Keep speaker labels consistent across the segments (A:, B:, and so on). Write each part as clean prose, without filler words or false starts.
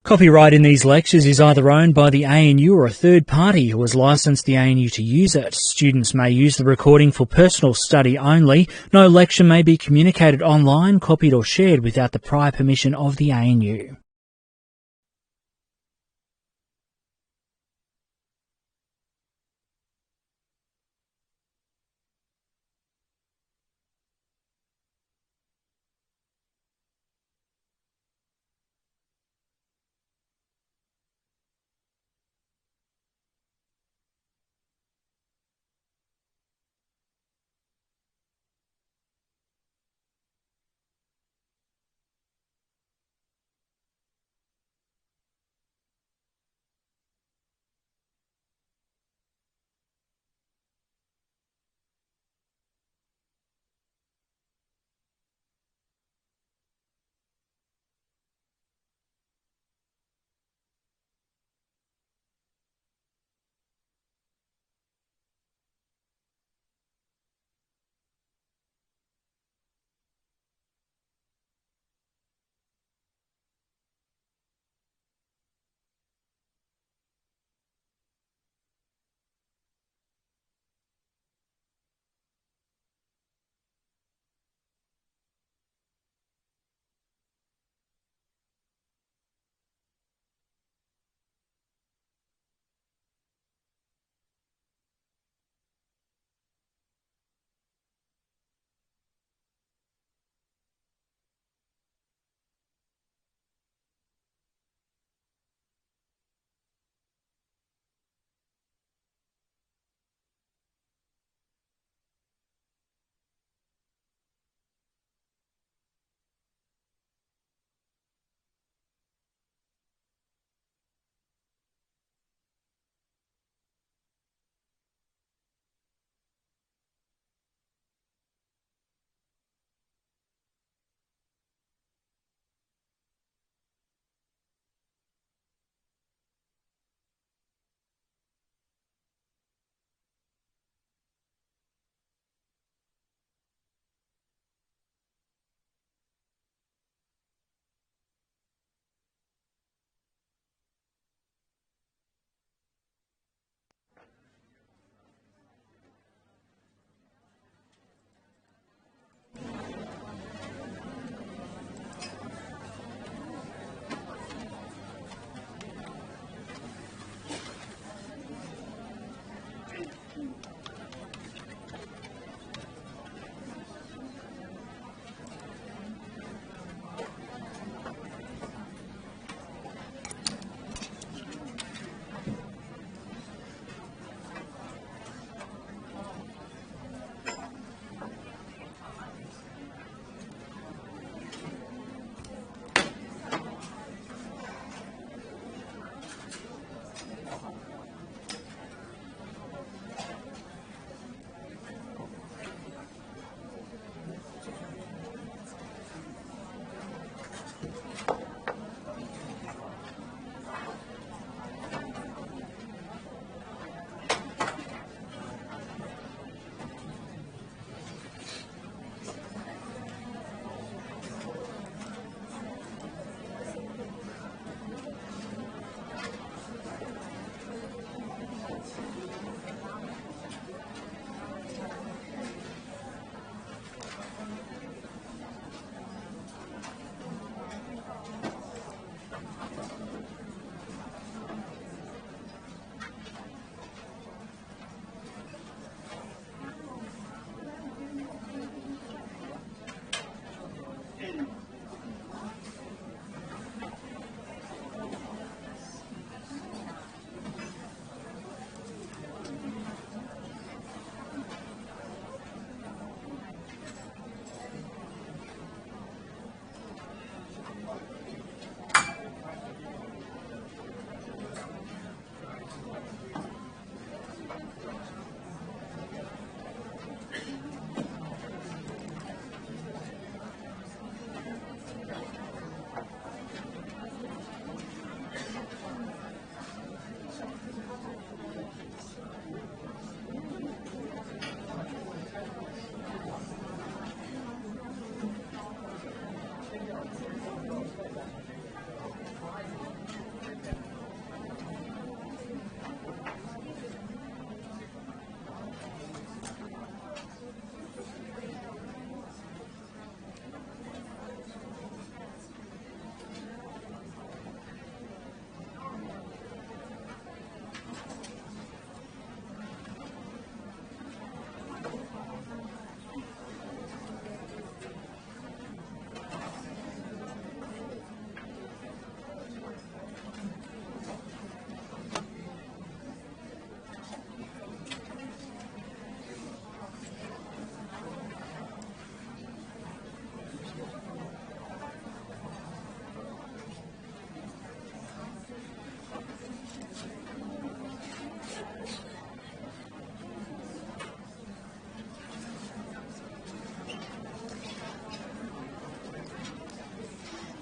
A: Copyright in these lectures is either owned by the ANU or a third party who has licensed the ANU to use it. Students may use the recording for personal study only. No lecture may be communicated online, copied or shared without the prior permission of the ANU.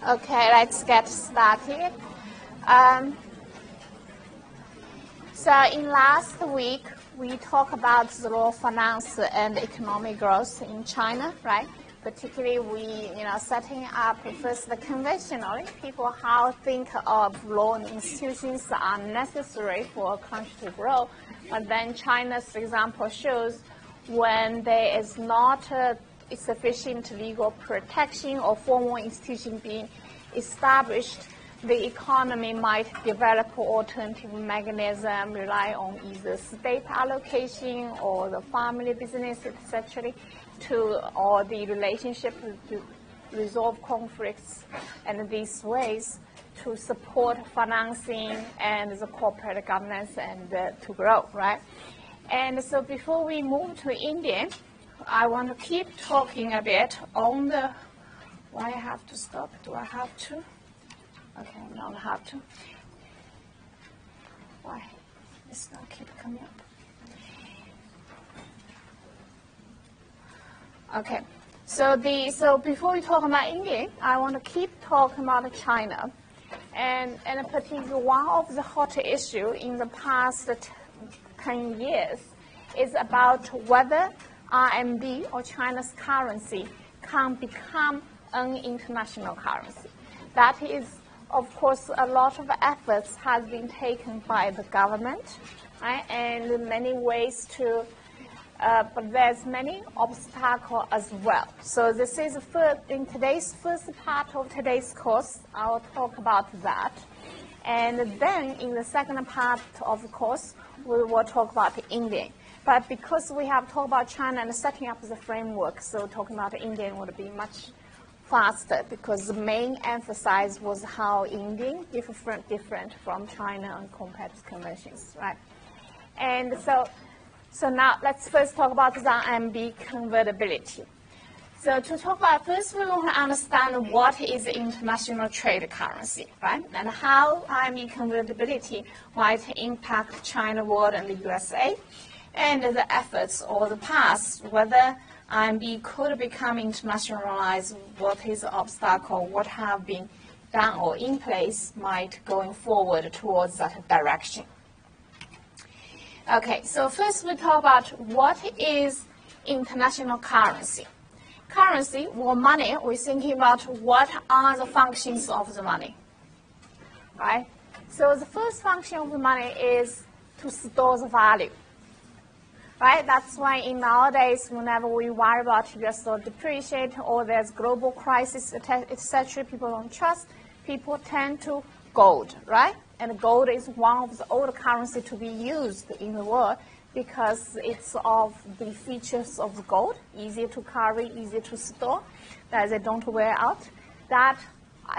B: Okay, let's get started. So in last week, we talked about the role of finance and economic growth in China, right? Particularly, we setting up first the conventionally people how think of loan institutions are necessary for a country to grow, but then China's example shows when there is not sufficient legal protection or formal institution being established, the economy might develop alternative mechanism, rely on either state allocation or the family business, etc., or the relationship to resolve conflicts, and these ways to support financing and the corporate governance and to grow, right? And so before we move to India, I want to keep talking a bit on the, why I have to stop? Do I have to? Okay, I don't have to. Why? It's not keep coming up. Okay, so before we talk about India, I want to keep talking about China, and particularly one of the hot issue in the past 10 years is about whether RMB or China's currency can become an international currency. That is, of course, a lot of efforts has been taken by the government, right? And in many ways to, but there's many obstacles as well. So this is in today's first part of today's course. I will talk about that. And then in the second part of the course, we will talk about India. But because we have talked about China and setting up the framework, so talking about India would be much faster because the main emphasis was how India different from China and competitive conventions, right? And so now let's first talk about the RMB convertibility. So to talk about first, we want to understand what is international trade currency, right? And how RMB convertibility might impact China, world, and the USA, and the efforts or the past, whether RMB could become internationalized, what is the obstacle, what have been done or in place might going forward towards that direction. Okay, so first we talk about what is international currency. Currency or money, we're thinking about what are the functions of the money, right? So the first function of the money is to store the value. Right, that's why in nowadays, whenever we worry about US dollar depreciate or there's global crisis, etc., people don't trust, people turn to gold, right? And gold is one of the old currency to be used in the world because it's of the features of the gold, easier to carry, easier to store, that they don't wear out. That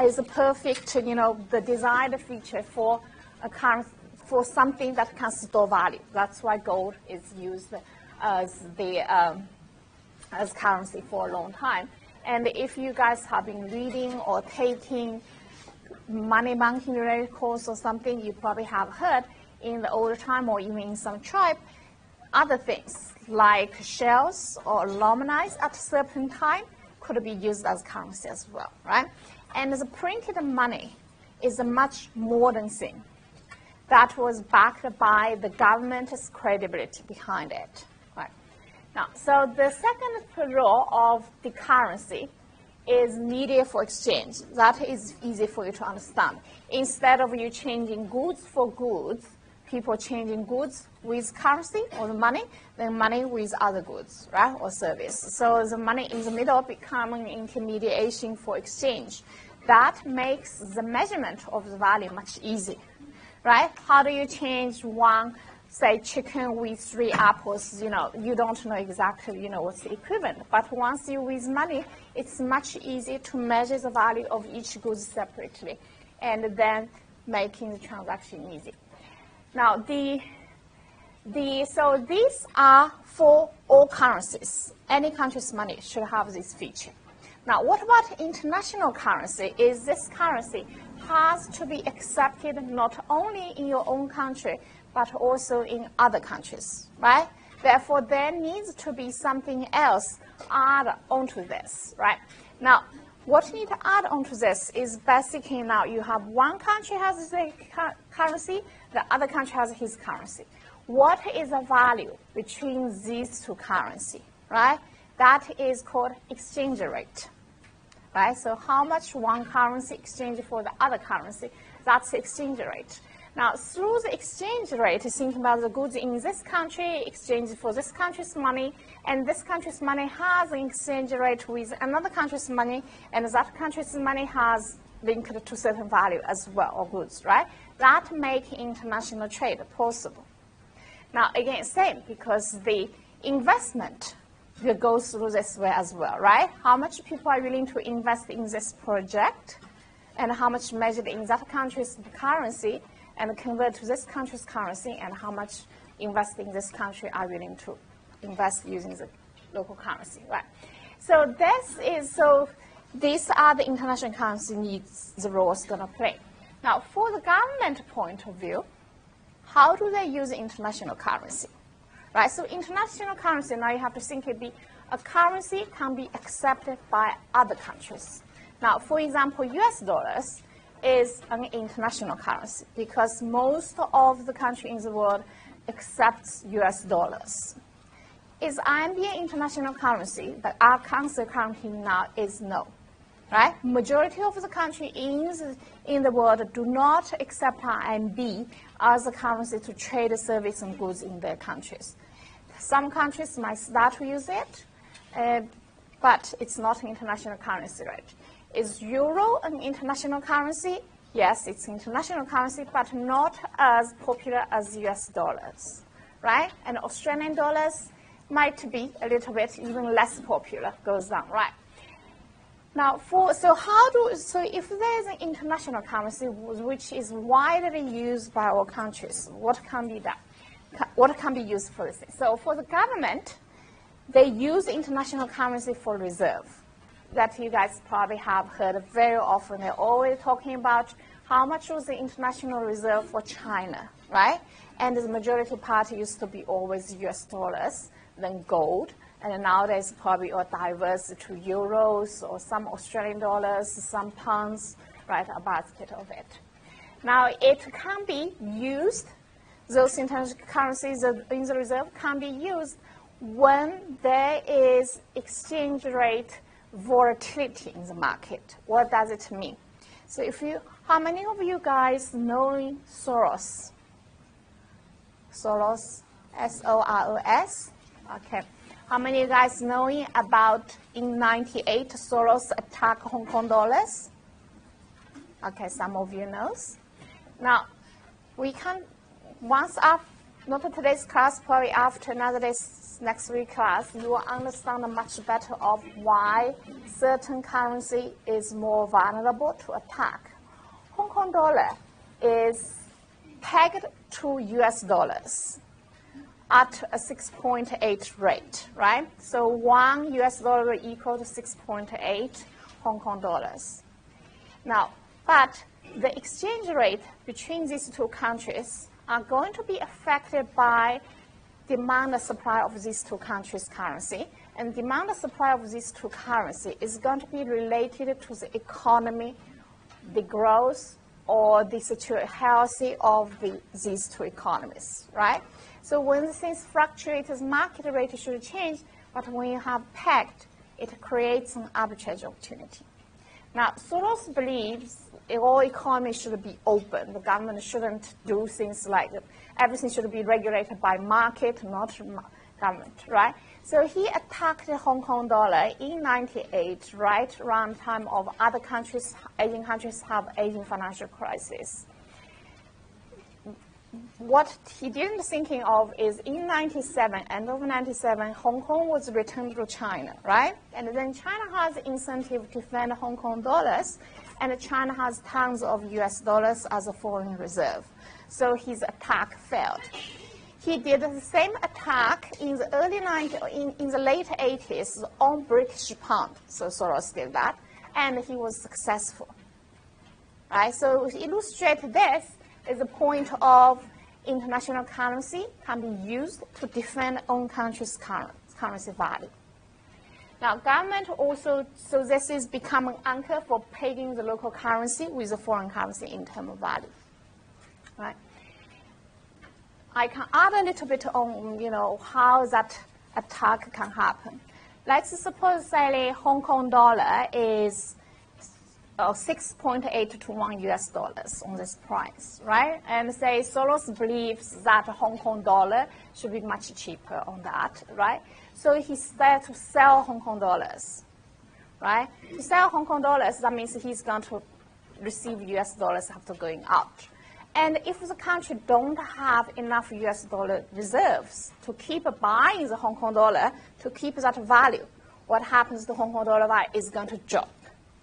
B: is a perfect, the desired feature for a currency, for something that can store value. That's why gold is used as as currency for a long time. And if you guys have been reading or taking money banking related course or something, you probably have heard in the older time or even in some tribe, other things like shells or alumni at a certain time could be used as currency as well, right? And the printed money is a much modern thing that was backed by the government's credibility behind it, right? Now, so the second role of the currency is media for exchange. That is easy for you to understand. Instead of you changing goods for goods, people changing goods with currency or the money, then money with other goods, right, or service. So the money in the middle becoming intermediation for exchange. That makes the measurement of the value much easier. Right? How do you change one, say, chicken with 3 apples? You don't know exactly, what's the equivalent. But once you use money, it's much easier to measure the value of each good separately, and then making the transaction easy. Now, so these are for all currencies. Any country's money should have this feature. Now, what about international currency? Is this currency has to be accepted not only in your own country, but also in other countries, right? Therefore, there needs to be something else added onto this, right? Now, what you need to add on to this is basically now you have one country has the currency, the other country has his currency. What is the value between these two currencies, right? That is called exchange rate, right? So how much one currency exchange for the other currency, that's the exchange rate. Now, through the exchange rate, think about the goods in this country, exchange for this country's money, and this country's money has an exchange rate with another country's money, and that country's money has linked to certain value as well, or goods, right? That makes international trade possible. Now, again, same, because the investment will go through this way as well, right? How much people are willing to invest in this project, and how much measured in that country's currency, and convert to this country's currency, and how much invest in this country are willing to invest using the local currency, right? So these are the international currency needs the role it's going to play. Now, for the government point of view, how do they use international currency, right? So international currency, now you have to think it be a currency can be accepted by other countries. Now, for example, US dollars is an international currency because most of the country in the world accepts US dollars. Is RMB an international currency? But our answer currently now is no, right? Majority of the country in the world do not accept RMB as a currency to trade service and goods in their countries. Some countries might start to use it, but it's not an international currency, right? Is euro an international currency? Yes, it's international currency, but not as popular as US dollars, right? And Australian dollars might be a little bit even less popular, goes down, right? Now, so if there is an international currency which is widely used by all countries, what can be done? What can be used for this thing? So for the government, they use international currency for reserve. That you guys probably have heard very often. They're always talking about how much was the international reserve for China, right? And the majority part used to be always US dollars, then gold, and nowadays probably all diverse to euros or some Australian dollars, some pounds, right, a basket of it. Now, it can be used, those international currencies in the reserve can be used when there is exchange rate volatility in the market. What does it mean? So how many of you guys know Soros? Soros, S-O-R-O-S? Okay. How many of you guys know about in 98 Soros attacked Hong Kong dollars? Okay, some of you knows. Now, we can, once after, not today's class, probably after another day's next week class, you will understand much better of why certain currency is more vulnerable to attack. Hong Kong dollar is pegged to US dollars at a 6.8 rate, right? So 1 US dollar equal to 6.8 Hong Kong dollars. Now, but the exchange rate between these two countries are going to be affected by demand and supply of these two countries' currency. And demand and supply of these two currency is going to be related to the economy, the growth, or the healthy of these two economies, right? So when things fluctuate, the market rate should change, but when you have pegged, it creates an arbitrage opportunity. Now, Soros believes all economies should be open. The government shouldn't do things like everything should be regulated by market, not government, right? So he attacked the Hong Kong dollar in 98, right around the time of other countries, Asian countries have Asian financial crisis. What he didn't thinking of is in 97, end of 97, Hong Kong was returned to China, right? And then China has incentive to defend Hong Kong dollars, and China has tons of US dollars as a foreign reserve. So his attack failed. He did the same attack in the early 90s, in the late 80s on British pound. So Soros did that, and he was successful, right? So to illustrate this is the point of international currency can be used to defend own country's currency value. Now, government also, so this is becoming anchor for pegging the local currency with the foreign currency in terms of value, right? I can add a little bit on, how that attack can happen. Let's suppose, say, Hong Kong dollar is 6.8 to 1 US dollars on this price, right? And say Soros believes that Hong Kong dollar should be much cheaper on that, right? So he started to sell Hong Kong dollars, right? To sell Hong Kong dollars, that means he's going to receive US dollars after going out. And if the country don't have enough US dollar reserves to keep buying the Hong Kong dollar, to keep that value, what happens to Hong Kong dollar value is going to drop,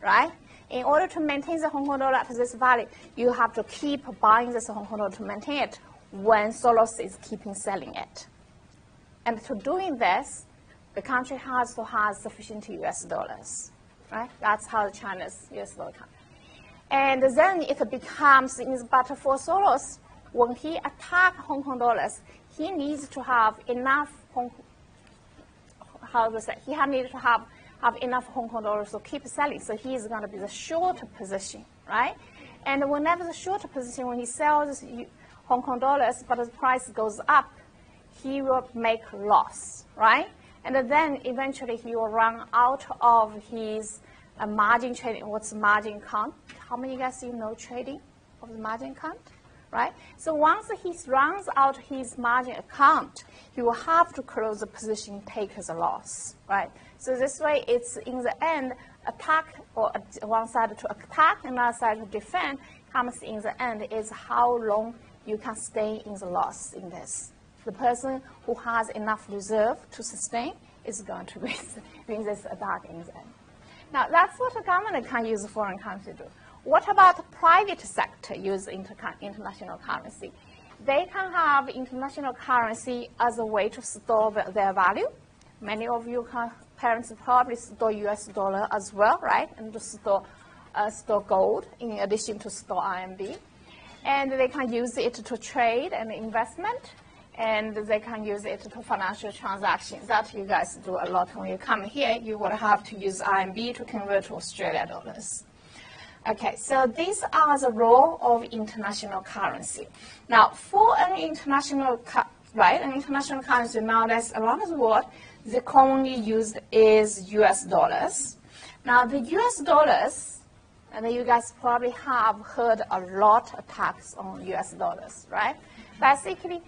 B: right? In order to maintain the Hong Kong dollar at this value, you have to keep buying this Hong Kong dollar to maintain it when Soros is keeping selling it. And to doing this, the country has to have sufficient US dollars, right? That's how China's US dollar comes. And then it becomes, but for Soros, when he attacks Hong Kong dollars, he needs to have enough have enough Hong Kong dollars to keep selling. So he is going to be the short position, right? And whenever the short position, when he sells Hong Kong dollars, but the price goes up, he will make loss, right? And then eventually he will run out of his margin trading. What's margin count? How many of you guys know trading of the margin count? Right? So once he runs out his margin account, he will have to close the position, take as a loss, right? So this way, it's in the end, attack, or one side to attack, another side to defend, comes in the end is how long you can stay in the loss in this. The person who has enough reserve to sustain is going to win this attack in the end. Now, that's what the government can use foreign currency to do. What about the private sector use international currency? They can have international currency as a way to store their value. Many of you parents probably store US dollar as well, right? And to store gold in addition to store RMB. And they can use it to trade and investment. And they can use it to financial transactions. That you guys do a lot when you come here. You will have to use RMB to convert to Australia dollars. Okay, so these are the role of international currency. Now, for an international currency nowadays around the world, the commonly used is US dollars. Now, the US dollars, and you guys probably have heard a lot of attacks on US dollars, right? Basically,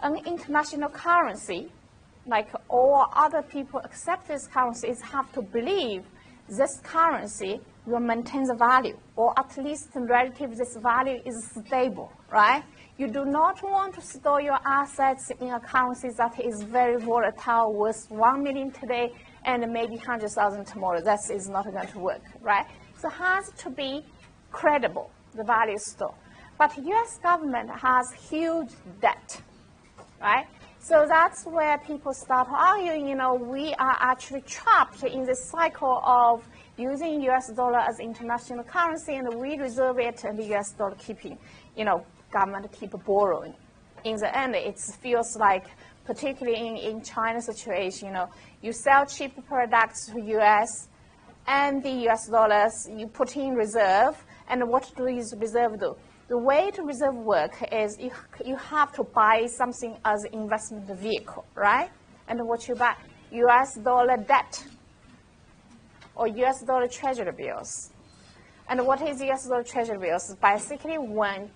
B: an international currency, like all other people accept this currency, is have to believe this currency will maintain the value, or at least relative this value is stable, right? You do not want to store your assets in a currency that is very volatile, worth 1 million today and maybe 100,000 tomorrow. That is not going to work, right? So it has to be credible, the value store. But U.S. government has huge debt, right? So that's where people start arguing, we are actually trapped in this cycle of using US dollar as international currency, and we reserve it, and the US dollar keeping, government keep borrowing. In the end, it feels like, particularly in China's situation, you sell cheap products to US, and the US dollars, you put in reserve, and what do these reserve do? The way to reserve work is you have to buy something as an investment vehicle, right? And what you buy? US dollar debt or US dollar treasury bills. And what is US dollar treasury bills? Basically, when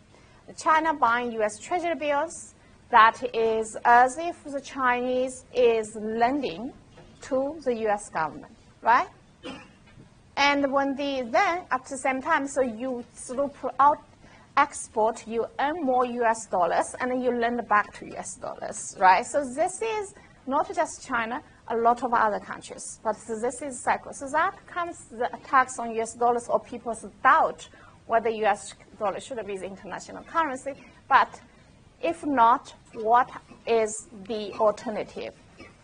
B: China buying US treasury bills, that is as if the Chinese is lending to the US government, right? And when then at the same time, so you through export, you earn more US dollars, and then you lend back to US dollars, right? So this is not just China, a lot of other countries. But so this is cycle. So that comes the attacks on US dollars, or people's doubt whether US dollar should be the international currency. But if not, what is the alternative,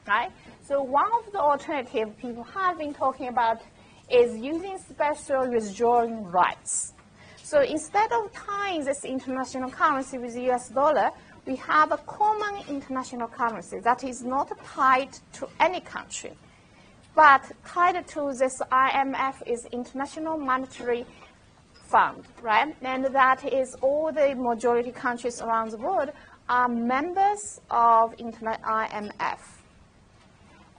B: right? So one of the alternatives people have been talking about is using special withdrawing rights. So instead of tying this international currency with the US dollar, we have a common international currency that is not tied to any country. but tied to this IMF is International Monetary Fund, right? And that is all the majority countries around the world are members of IMF.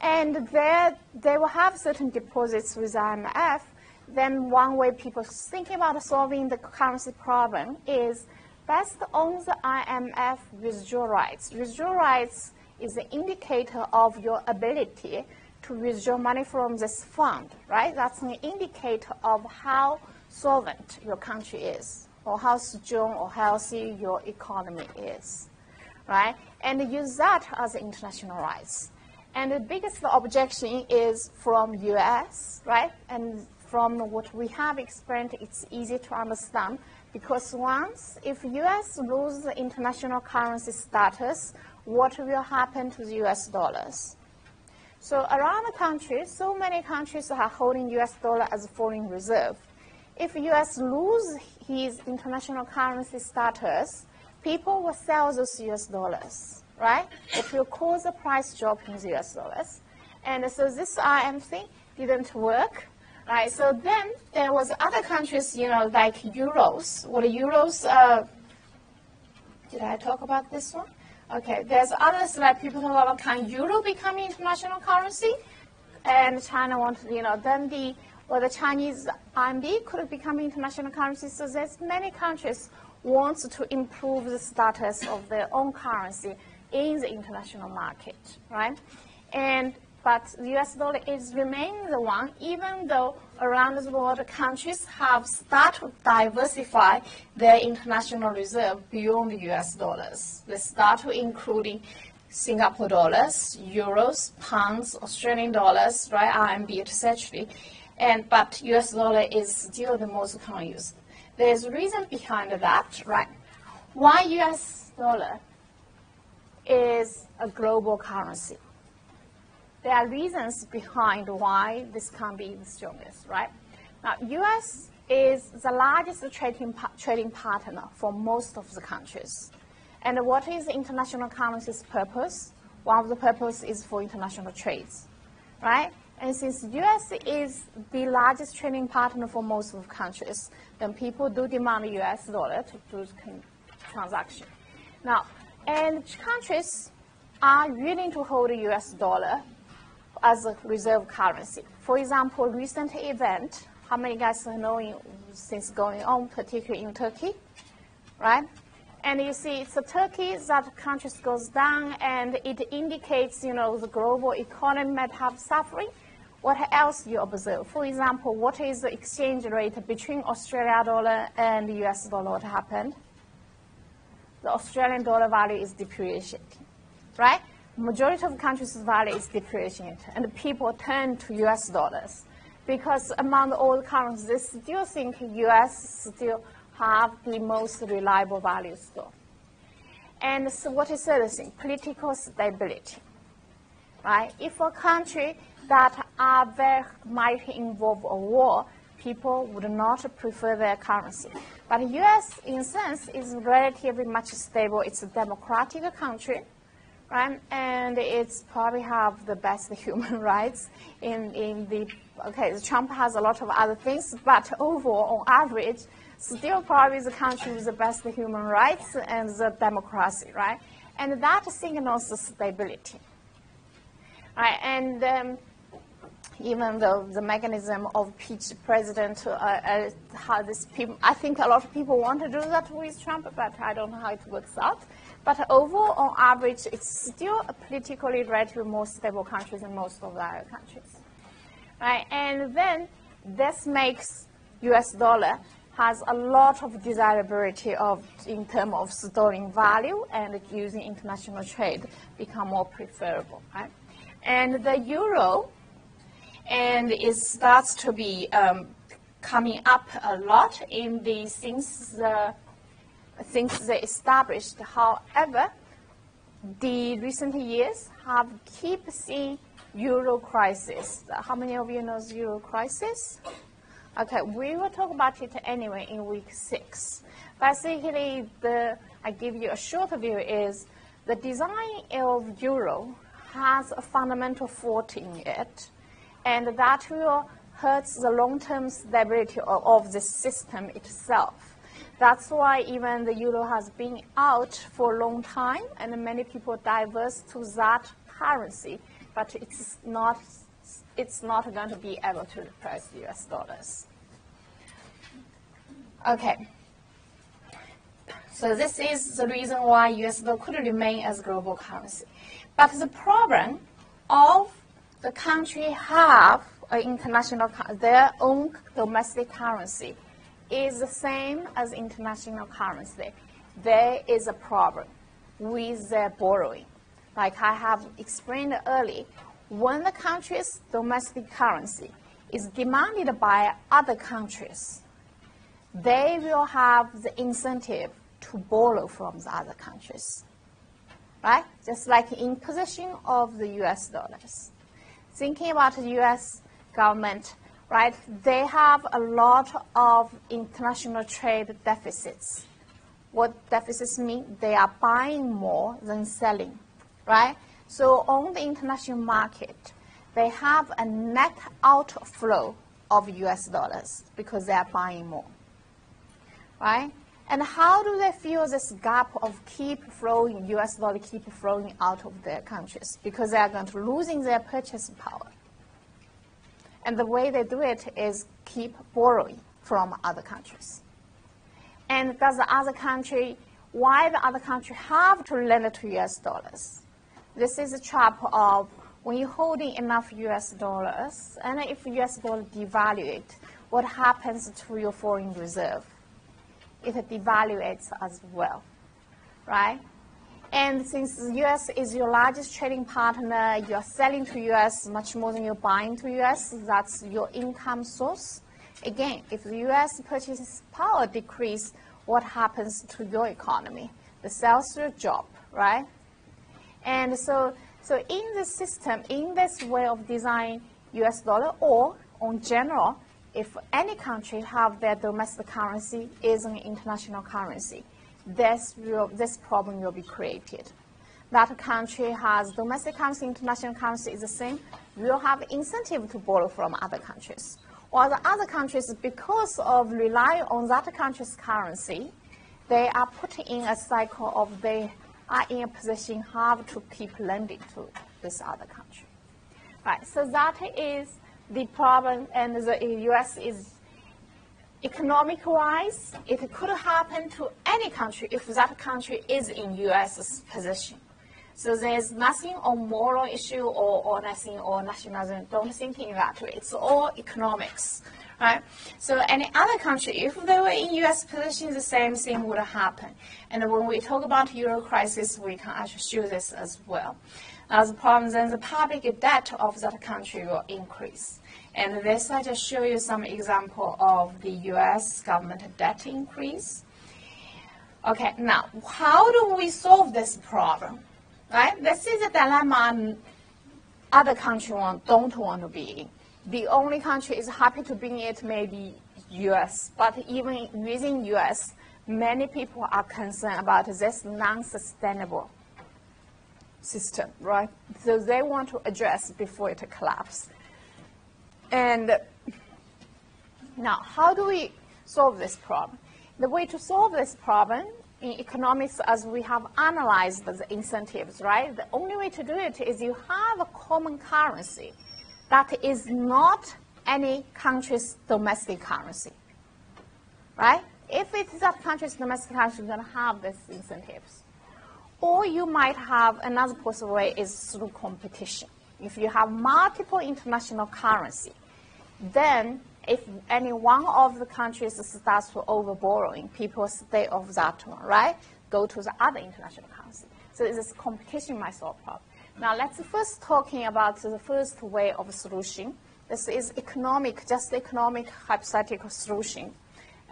B: And they will have certain deposits with IMF. Then one way people thinking about solving the currency problem is best own the IMF withdrawal rights. Withdrawal rights is an indicator of your ability to withdraw money from this fund, right? That's an indicator of how solvent your country is, or how strong or healthy your economy is, right? And use that as international rights. And the biggest objection is from US, right? And from what we have experienced, it's easy to understand, because once, if US lose the international currency status, what will happen to the US dollars? So around the country, so many countries are holding US dollar as a foreign reserve. If US lose his international currency status, people will sell those US dollars, right? It will cause a price drop in the US dollars. And so this IM thing didn't work, right? So then there was other countries, like euros. What are euros? Did I talk about this one? Okay, there's others like people talk about, can euro become international currency? And China wants, then the Chinese RMB could become international currency. So there's many countries want to improve the status of their own currency in the international market, right? But the US dollar is remaining the one, even though around the world countries have started to diversify their international reserve beyond the US dollars. They start to including Singapore dollars, euros, pounds, Australian dollars, right, RMB, etc. But US dollar is still the most common used. There's a reason behind that, right? Why US dollar is a global currency? There are reasons behind why this can be the strongest, right? Now, US is the largest trading partner for most of the countries. And what is the international currency's purpose? One of the purposes is for international trades, right? And since US is the largest trading partner for most of the countries, then people do demand the US dollar to do transaction. Now, and countries are willing to hold the US dollar as a reserve currency. For example, recent event, how many guys are knowing things going on, particularly in Turkey, right? And you see, it's Turkey that countries goes down, and it indicates, the global economy might have suffering. What else you observe? For example, what is the exchange rate between Australian dollar and the US dollar? What happened? The Australian dollar value is depreciating, right? Majority of countries' value is depreciating, and people turn to US dollars because among all the currencies, they still think US still have the most reliable value store. And so what is the other thing? Political stability, right? If a country that might involve a war, people would not prefer their currency. But US, in a sense, is relatively much stable. It's a democratic country, right? And it's probably have the best human rights Trump has a lot of other things, but overall, on average, still probably the country with the best human rights and the democracy, right? And that signals the stability, right? And even though the mechanism of each president, how this people, I think a lot of people want to do that with Trump, but I don't know how it works out. But overall, on average, it's still a politically relatively more stable country than most of the other countries, right? And then this makes US dollar has a lot of desirability in terms of storing value, and using international trade become more preferable, right? And the euro, and it starts to be coming up a lot in the things they established. However, the recent years have keep seeing euro crisis. How many of you know the euro crisis? Okay, we will talk about it anyway in week 6. Basically, I give you a short view is the design of euro has a fundamental fault in it. and that will hurt the long-term stability of the system itself. That's why even the euro has been out for a long time, and many people diverse to that currency, but it's not going to be able to replace US dollars. Okay. So this is the reason why US dollar could remain as global currency. But the problem of the country have their own domestic currency is the same as international currency. There is a problem with their borrowing. Like I have explained earlier, when the country's domestic currency is demanded by other countries, they will have the incentive to borrow from the other countries, right? Just like imposition of the US dollars. Thinking about the US government, right? They have a lot of international trade deficits. What deficits mean? They are buying more than selling, right? So on the international market, they have a net outflow of US dollars because they are buying more, right? And how do they fill this gap of keep flowing, US dollar keep flowing out of their countries? Because they are going to losing their purchasing power. And the way they do it is keep borrowing from other countries. And does the other country, why the other country have to lend to US dollars? This is a trap of when you're holding enough US dollars, and if US dollar devaluate, what happens to your foreign reserve? It devaluates as well, right? And since the US is your largest trading partner, you're selling to US much more than you're buying to US, that's your income source. Again, if the US purchasing power decrease, what happens to your economy? The sales will drop, right? And so in this system, in this way of design US dollar, or in general, if any country have their domestic currency is an international currency, this problem will be created. That country has domestic currency, international currency is the same, will have incentive to borrow from other countries. While the other countries, because of relying on that country's currency, they are put in a cycle of they are in a position how to keep lending to this other country. Right, so that is the problem, and the US is economic-wise, it could happen to any country if that country is in US's position. So there's nothing on moral issue or nothing on nationalism. Don't think in that way. It's all economics, right? So any other country, if they were in US position, the same thing would happen. And when we talk about Euro crisis, we can actually show this as well. As a problem, then the public debt of that country will increase. And this, I just show you some example of the US government debt increase. Okay, now, how do we solve this problem? Right? This is a dilemma other countries don't want to be in. The only country is happy to be in it may be US, but even within US, many people are concerned about this non-sustainable system, right? So they want to address before it collapses. And now, how do we solve this problem? The way to solve this problem in economics, as we have analyzed the incentives, right? The only way to do it is you have a common currency that is not any country's domestic currency, right? If it is that country's domestic currency, you're going to have these incentives. Or you might have another possible way is through competition. If you have multiple international currency, then if any one of the countries starts to overborrowing, people stay off that one, right? Go to the other international currency. So this competition might solve problem. Now let's first talking about the first way of solution. This is economic, just economic hypothetical solution.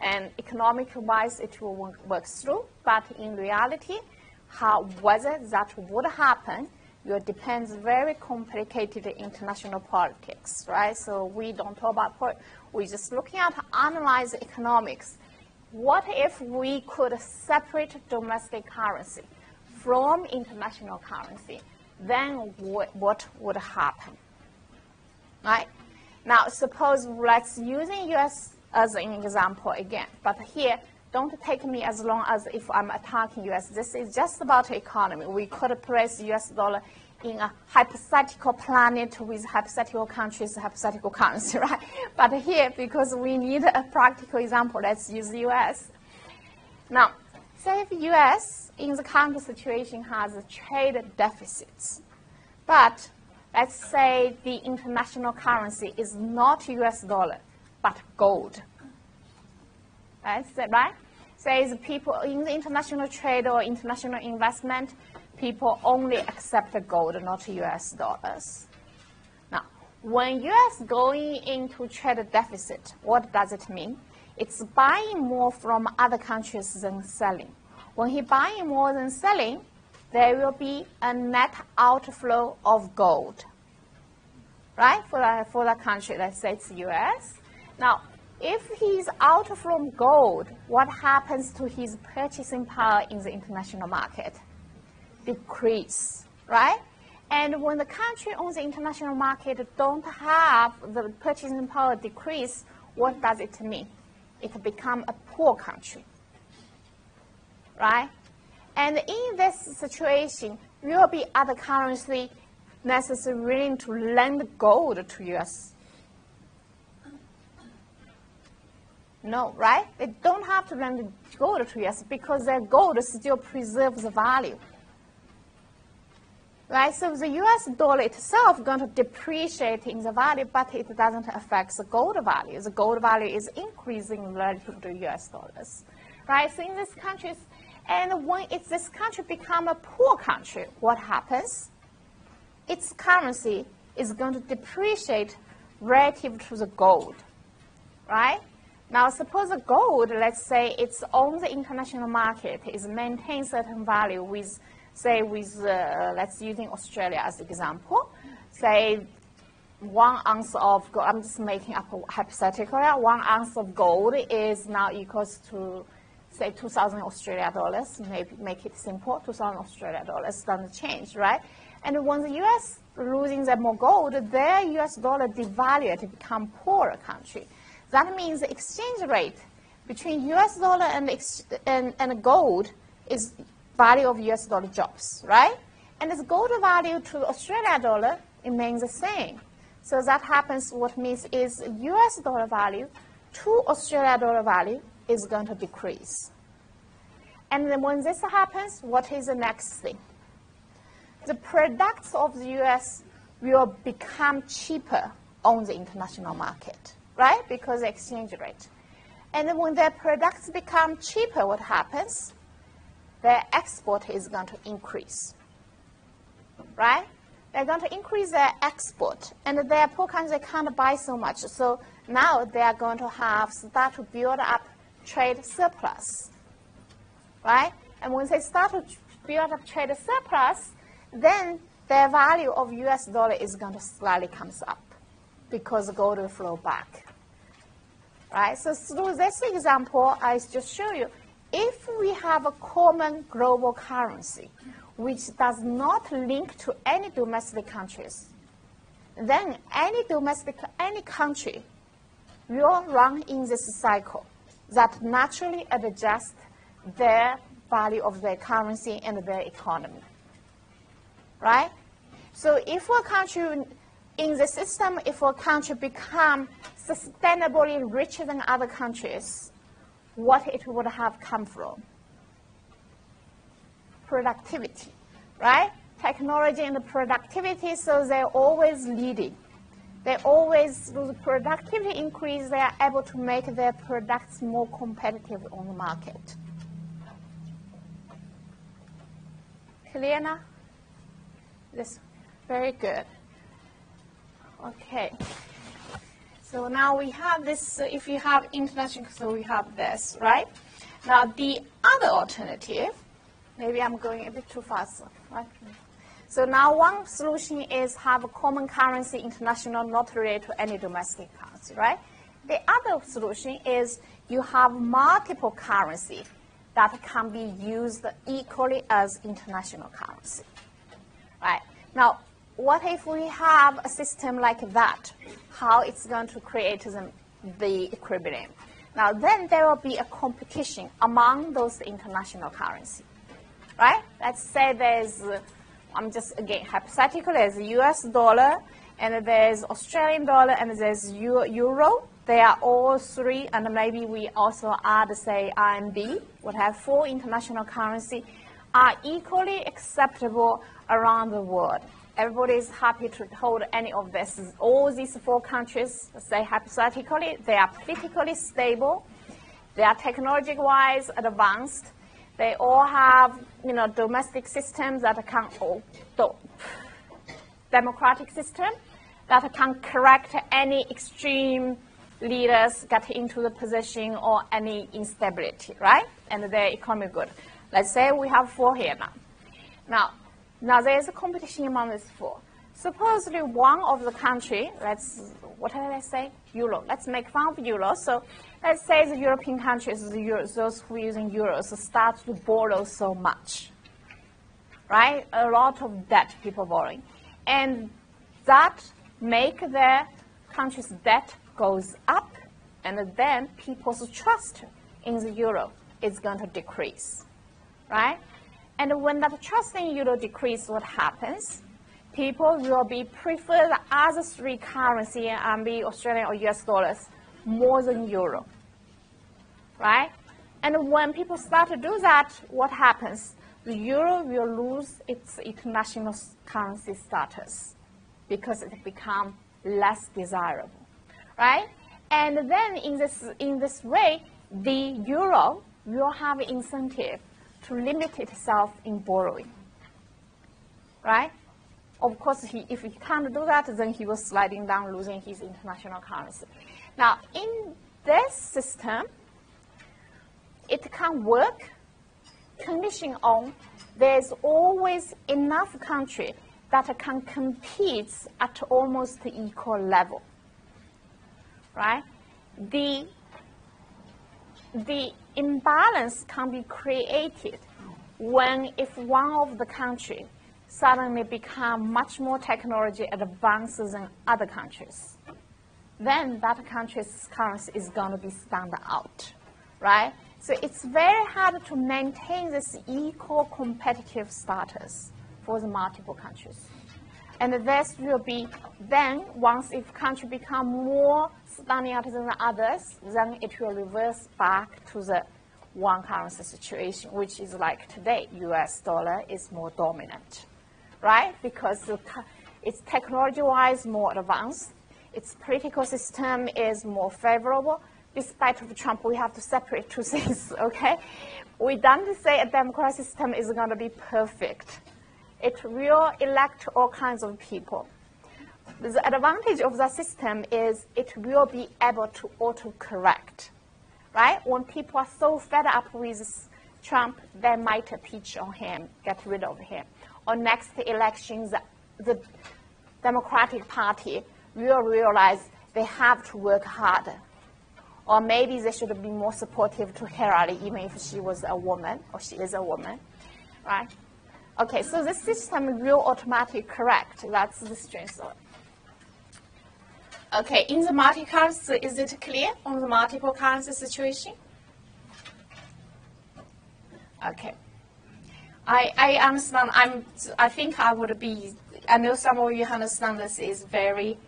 B: And economic-wise, it will work through, but in reality, whether that would happen, it depends very complicated international politics, right? So we don't talk about we're just looking at analyze economics. What if we could separate domestic currency from international currency? Then what would happen? right? Now, suppose let's using US as an example again, but here, don't take me as long as if I'm attacking US. This is just about economy. We could place US dollar in a hypothetical planet with hypothetical countries, hypothetical currency, right? But here, because we need a practical example, let's use the US. Now, say if US in the current situation has trade deficits, but let's say the international currency is not US dollar, but gold. Right? Says people in the international trade or international investment, people only accept the gold, not US dollars. Now, when US going into trade deficit, what does it mean? It's buying more from other countries than selling. When he buying more than selling, there will be a net outflow of gold, right? For that country, let's say it's US. Now, if he's out from gold, what happens to his purchasing power in the international market? Decrease, right? And when the country on the international market don't have the purchasing power decrease, what does it mean? It become a poor country, right? And in this situation, will be other currency necessarily willing to lend gold to US? No, right? They don't have to lend gold to US because their gold still preserves the value. Right? So the US dollar itself is going to depreciate in the value, but it doesn't affect the gold value. The gold value is increasing relative to US dollars. Right? So in these countries, and when this country become a poor country, what happens? Its currency is going to depreciate relative to the gold. Right? Now, suppose the gold, let's say it's on the international market, is maintain certain value with, say, let's using Australia as an example. Say 1 ounce of gold, I'm just making up a hypothetical, 1 ounce of gold is now equals to, say, 2,000 Australia dollars. Maybe make it simple, 2,000 Australia dollars doesn't change, right? And when the US losing that more gold, their US dollar devalued to become poorer country. That means the exchange rate between US dollar and gold is value of US dollar drops, right? And the gold value to Australia dollar remains the same. So that happens, what means is US dollar value to Australia dollar value is going to decrease. And then when this happens, what is the next thing? The products of the US will become cheaper on the international market, right? Because of exchange rate. And then when their products become cheaper, what happens? Their export is going to increase, right? They're going to increase their export, and their poor countries can't buy so much. So now they are going to start to build up trade surplus, right? And when they start to build up trade surplus, then their value of US dollar is going to slightly comes up because gold will flow back, right? So through this example, I just show you, if we have a common global currency, which does not link to any domestic countries, then any country will run in this cycle that naturally adjusts their value of their currency and their economy, right? So if a country in the system, if a country become sustainably richer than other countries, what it would have come from? Productivity, right? Technology and productivity, so they're always leading. They always, with productivity increase, they are able to make their products more competitive on the market. Clear now? This, very good. Okay. So now we have this, if you have international, so we have this, right? Now the other alternative, maybe I'm going a bit too fast, right? So now one solution is have a common currency international not related to any domestic currency, right? The other solution is you have multiple currency that can be used equally as international currency, right? Now, what if we have a system like that? How it's going to create the equilibrium? Now, then there will be a competition among those international currency, right? Let's say there's, I'm just, again, hypothetical, there's US dollar, and there's Australian dollar, and there's euro. They are all three, and maybe we also add, say, RMB, would have 4 international currency, are equally acceptable around the world. Everybody is happy to hold any of this. All these 4 countries, say hypothetically, they are politically stable, they are technology-wise advanced, they all have, domestic systems that can, democratic system that can correct any extreme leaders get into the position or any instability, right? And their economy good. Let's say we have 4 here now. Now there is a competition among these 4. Supposedly one of the country, what did I say? Euro. Let's make fun of euro. So let's say the European countries, those who are using euros, start to borrow so much, right? A lot of debt people borrowing. And that make their country's debt goes up, and then people's trust in the euro is going to decrease, right? And when that trust in euro decreases, what happens? People will prefer the other 3 currency, RMB, Australian or US dollars, more than euro, right? And when people start to do that, what happens? The euro will lose its international currency status because it becomes less desirable, right? And then in this way, the euro will have incentive to limit itself in borrowing, right? Of course, if he can't do that, then he was sliding down, losing his international currency. Now, in this system, it can work condition on there's always enough country that can compete at almost equal level, right? The imbalance can be created if one of the countries suddenly become much more technology advanced than other countries. Then that country's currency is going to be stand out, right? So it's very hard to maintain this equal competitive status for the multiple countries. And this will be then, once if country become more standing out than the others, then it will reverse back to the one currency situation, which is like today, US dollar is more dominant, right? Because it's technology-wise more advanced, its political system is more favorable. Despite of Trump, we have to separate 2 things, okay? We don't say a democratic system is going to be perfect. It will elect all kinds of people. The advantage of the system is it will be able to auto-correct, right? When people are so fed up with Trump, they might pitch on him, get rid of him. Or next elections, the Democratic Party will realize they have to work harder. Or maybe they should be more supportive to Hillary, even if she was a woman, or she is a woman, right? Okay, so this system will automatically correct. That's the strength of it. Okay, in the multi-currency, is it clear on the multiple currency situation? Okay. I understand. I think I would be, I know some of you understand this is very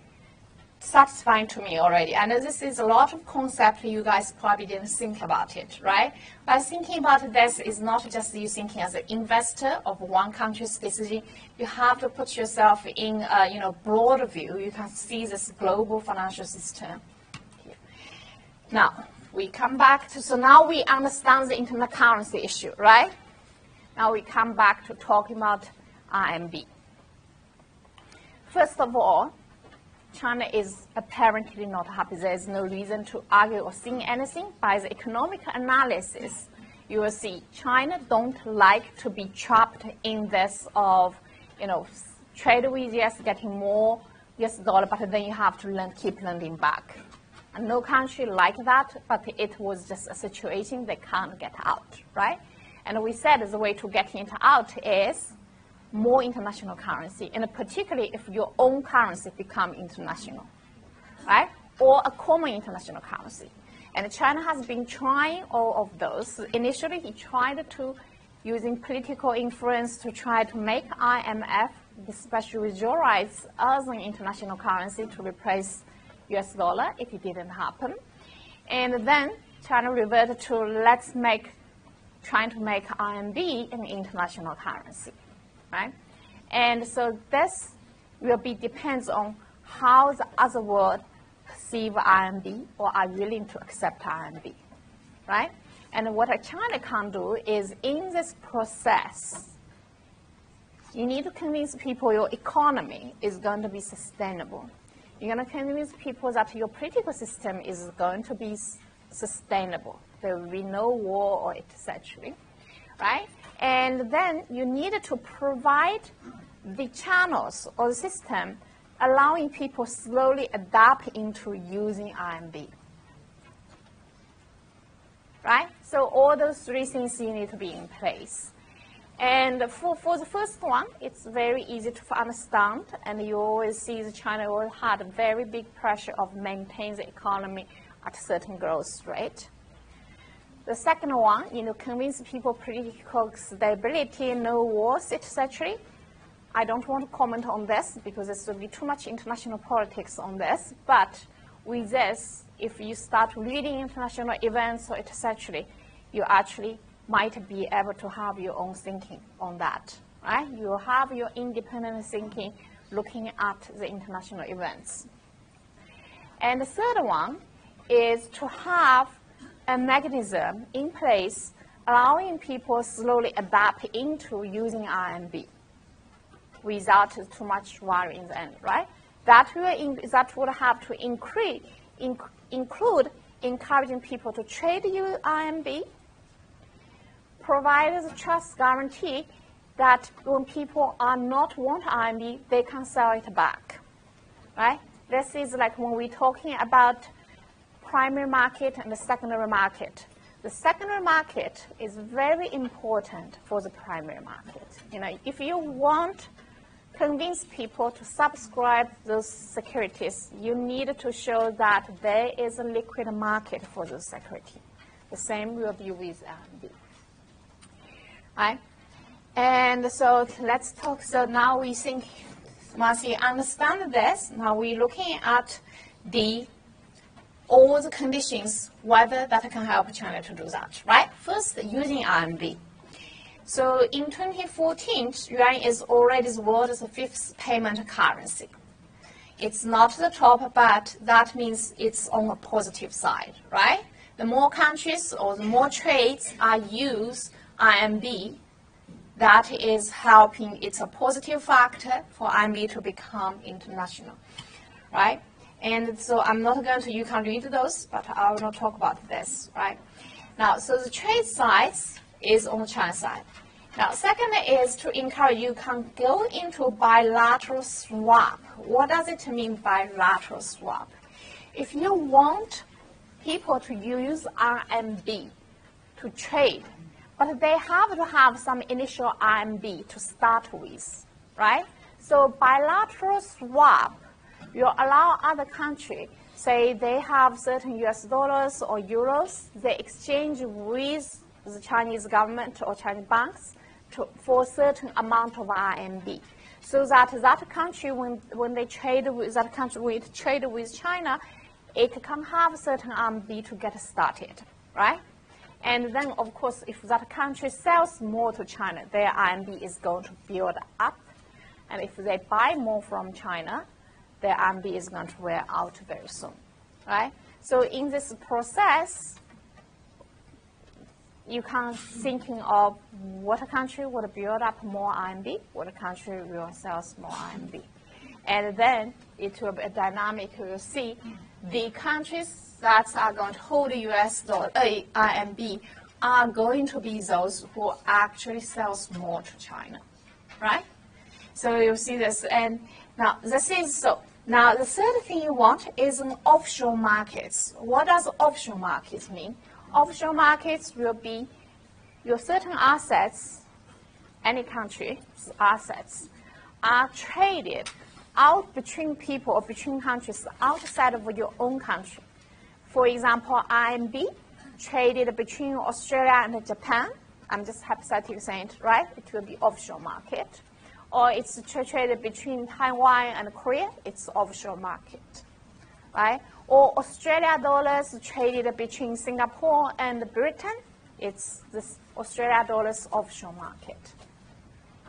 B: satisfying to me already. I know this is a lot of concept you guys probably didn't think about it, right? But thinking about this is not just you thinking as an investor of one country's decision. You have to put yourself in a broader view. You can see this global financial system here. Now, we come back to, so now we understand the internal currency issue, right? Now we come back to talking about RMB. First of all, China is apparently not happy. There is no reason to argue or think anything. By the economic analysis, you will see China don't like to be trapped in this of, trade with US, getting more US dollar, but then you have to keep lending back. And no country like that, but it was just a situation they can't get out, right? And we said the way to get it out is more international currency, and particularly if your own currency become international, right? Or a common international currency. And China has been trying all of those. Initially, he tried to, using political influence, to try to make IMF, especially dollars, as an international currency to replace US dollar. It didn't happen. And then China reverted to trying to make RMB an international currency, right? And so this will be depends on how the other world perceive RMB or are willing to accept RMB, right? And what China can do is in this process, you need to convince people your economy is going to be sustainable. You're going to convince people that your political system is going to be sustainable. There will be no war or etc., right? And then you need to provide the channels or the system allowing people slowly adapt into using RMB, right? So all those three things you need to be in place. And for the first one, it's very easy to understand, and you always see that China will had a very big pressure of maintaining the economy at a certain growth rate. The second one, convince people political stability, no wars, etc. I don't want to comment on this because this will be too much international politics on this. But with this, if you start reading international events or etc., you actually might be able to have your own thinking on that, right? You have your independent thinking looking at the international events. And the third one is to have a mechanism in place allowing people slowly adapt into using RMB without too much worry in the end, right? That would have to include encouraging people to trade RMB, provide the trust guarantee that when people are not want RMB, they can sell it back, right? This is like when we're talking about primary market and the secondary market. The secondary market is very important for the primary market. If you want to convince people to subscribe those securities, you need to show that there is a liquid market for those securities. The same will be with RMB. Right? And so let's talk. So now we think, once you understand this, now we're looking at all the conditions, whether that can help China to do that, right? First, using RMB. So in 2014, yuan is already the world's fifth payment currency. It's not the top, but that means it's on a positive side, right? The more countries or the more trades are used RMB, that is helping, it's a positive factor for RMB to become international, right? And so I'm not going to, you can read those, but I will not talk about this, right? Now, so the trade size is on the China side. Now, second is to encourage you can go into bilateral swap. What does it mean, bilateral swap? If you want people to use RMB to trade, but they have to have some initial RMB to start with, right? So bilateral swap will allow other countries, say they have certain US dollars or euros, they exchange with the Chinese government or Chinese banks for a certain amount of RMB. So that country, when they trade with that country, when it trade with China, it can have certain RMB to get started, right? And then, of course, if that country sells more to China, their RMB is going to build up. And if they buy more from China, their RMB is going to wear out very soon, right? So in this process, you can thinking of what country would build up more RMB, what country will sell more RMB. And then it will be a dynamic. You will see the countries that are going to hold US dollar, RMB are going to be those who actually sells more to China, right? So you'll see this. And now this is so. Now the third thing you want is an offshore markets. What does offshore markets mean? Offshore markets will be your certain assets any country's assets are traded out between people or between countries outside of your own country. For example, RMB traded between Australia and Japan. I'm just hypothetically saying it, right? It will be offshore market. Or it's traded between Taiwan and Korea. It's offshore market, right? Or Australia dollars traded between Singapore and Britain. It's this Australia dollars offshore market.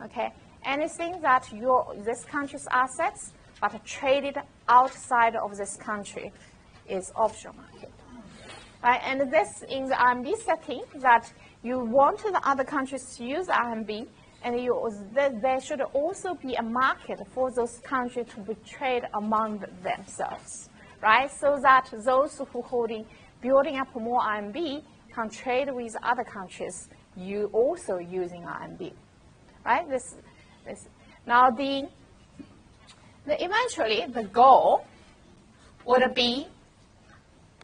B: Okay. Anything that this country's assets but traded outside of this country is offshore market. Right? And this in the RMB setting that you want the other countries to use RMB, and there should also be a market for those countries to be trade among themselves, right? So that those who building up more RMB can trade with other countries you also using RMB, right? Now eventually the goal would be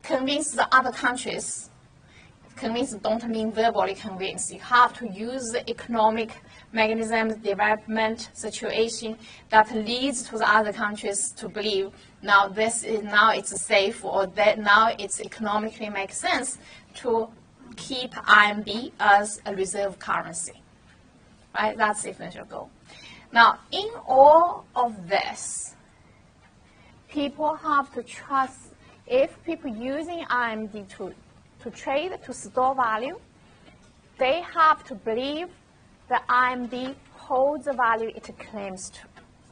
B: convince the other countries. Convince don't mean verbally convince. You have to use the economic mechanisms, development situation that leads to the other countries to believe now it's safe, or that now it's economically makes sense to keep RMB as a reserve currency. Right? That's the essential goal. Now, in all of this, people have to trust. If people using RMB to trade, to store value, they have to believe the RMB holds the value it claims to,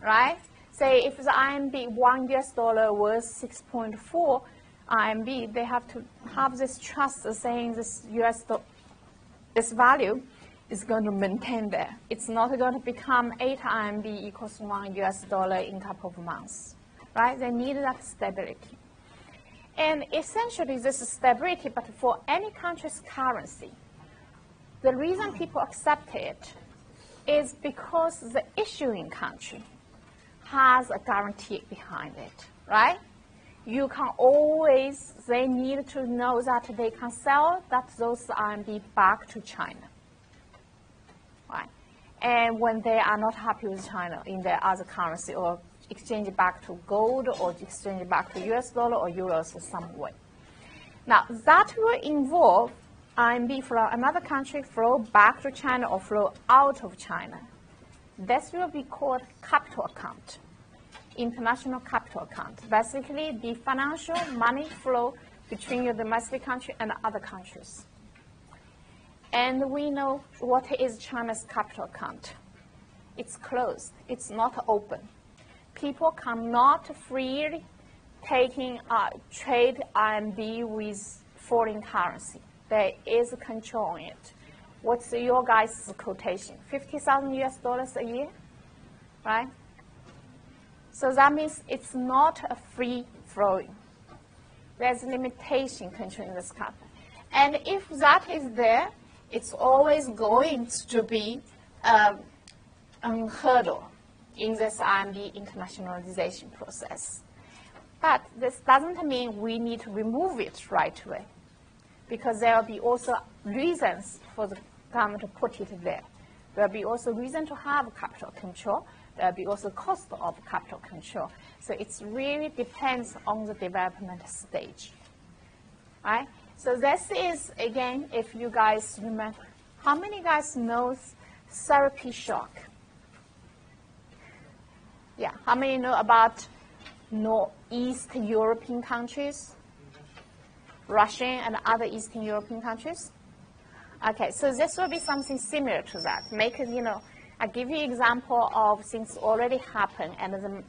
B: right? Say if the RMB $1 was 6.4 RMB, they have to have this trust saying this this value is going to maintain there. It's not going to become 8 RMB equals $1 in a couple of months, right? They need that stability. And essentially, this is stability, but for any country's currency, the reason people accept it is because the issuing country has a guarantee behind it, right? You can always, they need to know that they can sell those RMB back to China, right? And when they are not happy with China in their other currency, or exchange it back to gold, or exchange it back to US dollar or euros in some way. Now, that will involve RMB from another country flow back to China or flow out of China. This will be called capital account, international capital account. Basically, the financial money flow between your domestic country and other countries. And we know what is China's capital account. It's closed. It's not open. People cannot freely trade RMB with foreign currency. There is a control on it. What's your guys' quotation? $50,000 a year, right? So that means it's not a free flowing. There's limitation controlling this capital. And if that is there, it's always going to be a hurdle in this RMB internationalization process. But this doesn't mean we need to remove it right away, because there will be also reasons for the government to put it there. There will be also reason to have capital control. There will be also cost of capital control. So it really depends on the development stage, right? So this is, again, if you guys remember, how many guys knows therapy shock? Yeah, how many know about East European countries? Russian and other Eastern European countries? Okay, so this will be something similar to that. I give you example of things already happened, and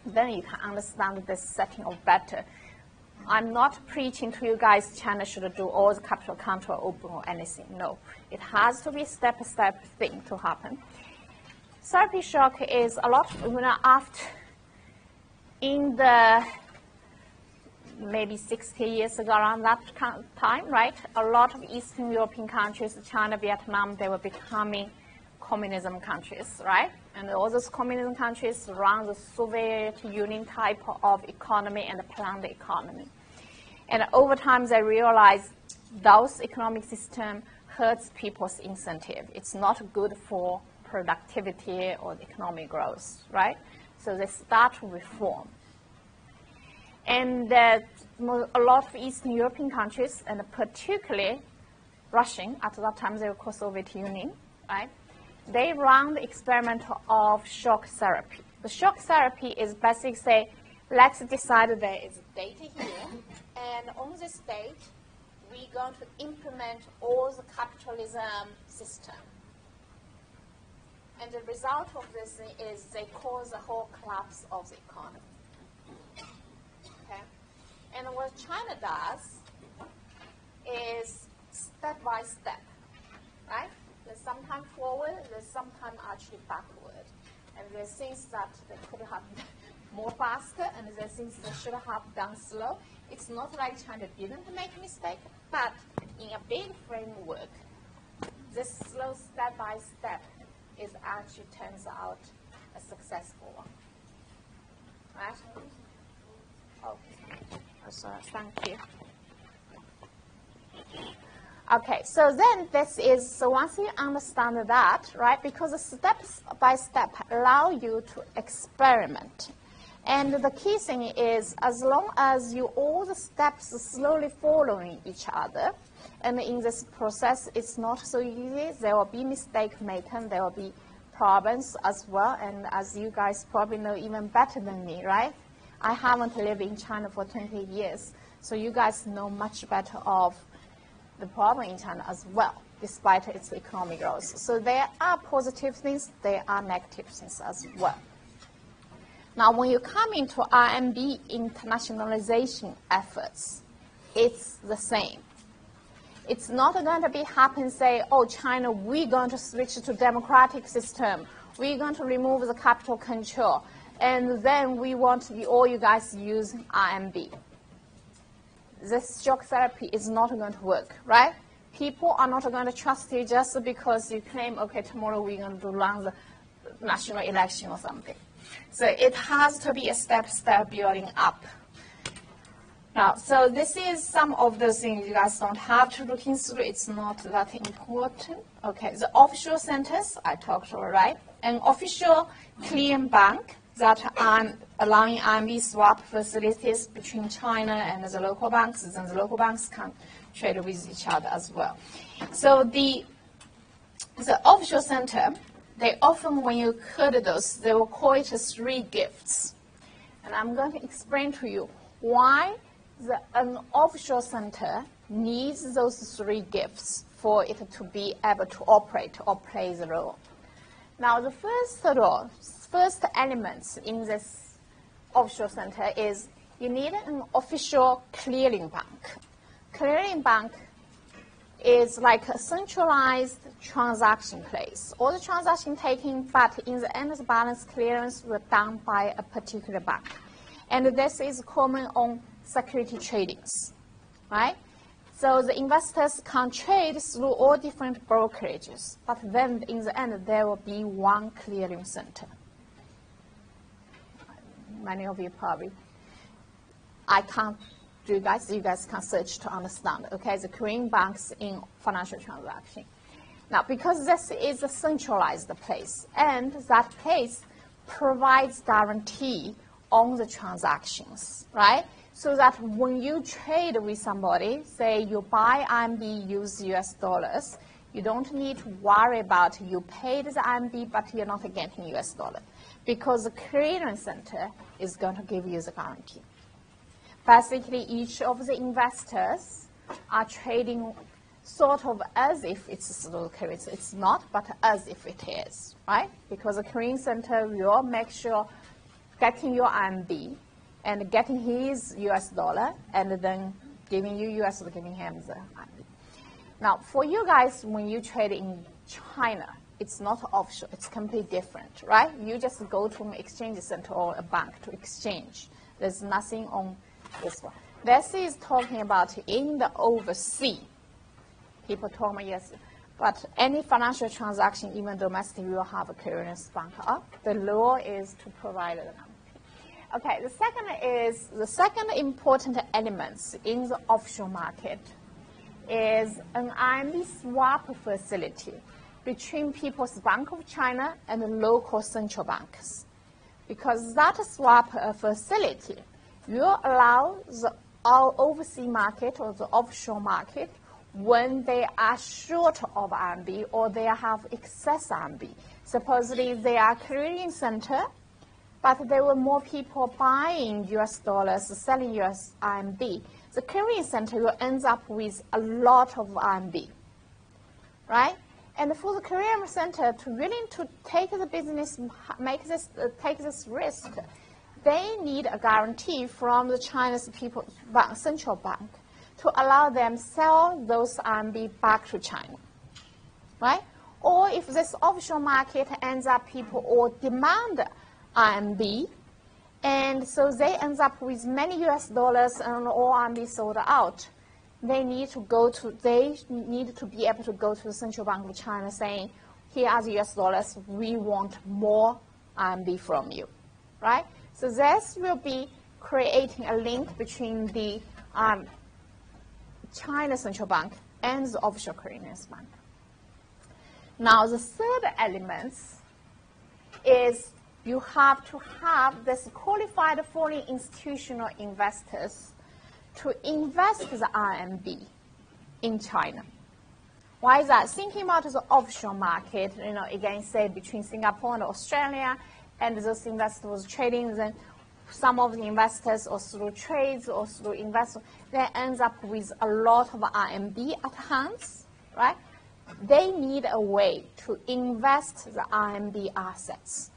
B: then you can understand this setting of better. I'm not preaching to you guys China should do all the capital control open or anything. No, it has to be step-by-step thing to happen. Therapy shock is a lot after, in the maybe 60 years ago, around that time, right? A lot of Eastern European countries, China, Vietnam, they were becoming communism countries, right? And all those communism countries run the Soviet Union type of economy and planned economy. And over time, they realized those economic systems hurts people's incentive. It's not good for productivity or economic growth, right? So they start to reform. And a lot of Eastern European countries, and particularly Russian, at that time they were called Soviet Union, right? They run the experiment of shock therapy. The shock therapy is basically say, let's decide there is data here, and on this date, we're going to implement all the capitalism system. And the result of this is they cause a whole collapse of the economy. Okay? And what China does is step by step, right? There's sometimes forward, there's sometimes actually backward. And there's things that they could have done more faster, and there's things they should have done slow. It's not like China didn't make a mistake, but in a big framework, this slow step by step is actually turns out a successful one. Right? Oh, sorry, thank you. Okay, so then this is, so once you understand that, right, because the steps by step allow you to experiment. And the key thing is, as long as you all the steps slowly following each other, and in this process, it's not so easy. There will be mistake making. There will be problems as well. And as you guys probably know even better than me, right? I haven't lived in China for 20 years, so you guys know much better of the problem in China as well, despite its economic growth. So there are positive things. There are negative things as well. Now, when you come into RMB internationalization efforts, it's the same. It's not going to be happen, say, oh, China, we're going to switch to democratic system. We're going to remove the capital control. And then we want all you guys use RMB. This shock therapy is not going to work, right? People are not going to trust you just because you claim, okay, tomorrow we're going to run the national election or something. So it has to be a step-step building up. Now, so this is some of the things you guys don't have to look into. It's not that important. Okay, the offshore centers, I talked about, right? An official clearing bank that are allowing RMB swap facilities between China and the local banks, and the local banks can trade with each other as well. So the offshore center, they often, when you heard those, they will call it three gifts. And I'm going to explain to you why an offshore center needs those three gifts for it to be able to operate or play the role. Now, the first elements in this offshore center is you need an official clearing bank. Clearing bank is like a centralized transaction place. All the transaction taking, but in the end, the balance clearance were done by a particular bank. And this is common on security tradings, right? So the investors can trade through all different brokerages, but then in the end, there will be one clearing center. Many of you probably, I can't do you guys can search to understand, okay, the clearing banks in financial transaction. Now, because this is a centralized place, and that place provides guarantee on the transactions, right? So that when you trade with somebody, say you buy RMB, use US dollars, you don't need to worry about you paid the RMB, but you're not getting US dollar, because the clearing center is going to give you the guarantee. Basically, each of the investors are trading sort of as if it's a slow currency. It's not, but as if it is, right? Because the clearing center will make sure getting your RMB and getting his US dollar, and then giving you US dollar, giving him the RMB. Now, for you guys, when you trade in China, it's not offshore. It's completely different, right? You just go to an exchange center or a bank to exchange. There's nothing on this one. This is talking about in the overseas. People told me yes, but any financial transaction, even domestic, will have a clearance bank up. The law is to provide the guarantee. Okay, the second important element in the offshore market is an RMB swap facility between People's Bank of China and the local central banks. Because that swap facility will allow the overseas market or the offshore market, when they are short of RMB or they have excess RMB. Supposedly they are clearing center, but there were more people buying US dollars, selling US RMB. The clearing center will end up with a lot of RMB, right? And for the clearing center to willing to take the business, take this risk, they need a guarantee from the Chinese central bank to allow them sell those RMB back to China, right? Or if this offshore market ends up people all demand RMB, and so they end up with many US dollars and all RMB sold out, they need to be able to go to the Central Bank of China saying, here are the US dollars, we want more RMB from you, right? So this will be creating a link between the China Central Bank and the offshore clearing bank. Now the third element is you have to have this qualified foreign institutional investors to invest the RMB in China. Why is that? Thinking about the offshore market, again, say between Singapore and Australia, and those investors trading, then some of the investors or through trades or through investment, they end up with a lot of RMB at hands, right? They need a way to invest the RMB assets,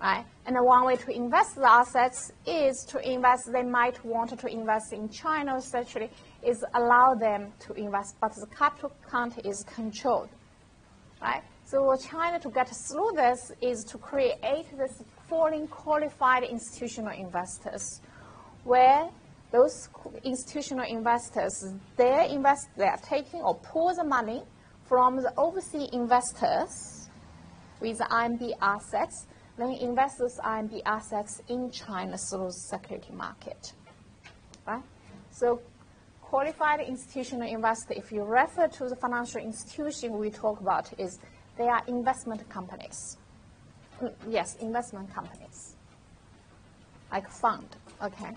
B: right? And one way to invest the assets is to invest, they might want to invest in China, essentially, is allow them to invest, but the capital account is controlled, right? So China, to get through this, is to create this foreign qualified institutional investors, where those institutional investors, they are taking or pull the money from the overseas investors with RMB assets, then invest those RMB assets in China through the security market, right? So qualified institutional investor, if you refer to the financial institution we talk about, is they are investment companies. Yes, investment companies, like fund, okay?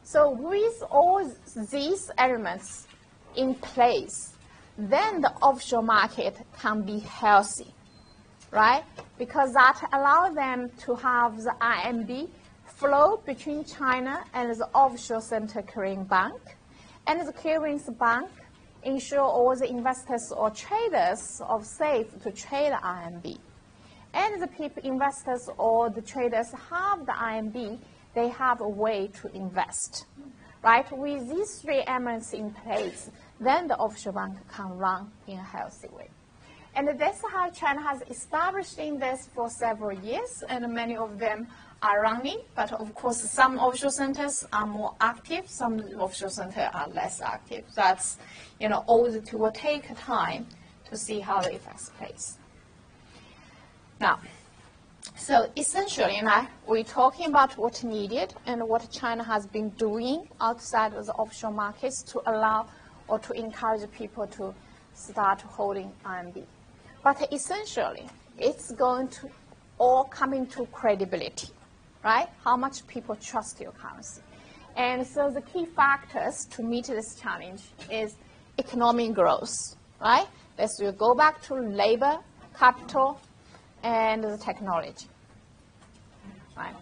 B: So with all these elements in place, then the offshore market can be healthy, right? Because that allows them to have the RMB flow between China and the offshore center clearing bank, and the clearing bank ensure all the investors or traders are safe to trade RMB. And the people, investors or the traders have the RMB, they have a way to invest, right? With these three elements in place, then the offshore bank can run in a healthy way. And that's how China has established in this for several years, and many of them are running. But of course, some offshore centers are more active, some offshore centers are less active. That's, all it will take time to see how the effects place. Now, so essentially, we're talking about what's needed and what China has been doing outside of the offshore markets to allow or to encourage people to start holding RMB. But essentially, it's going to all come into credibility, right? How much people trust your currency. And so the key factors to meet this challenge is economic growth, right? This will go back to labor, capital, and the technology, right?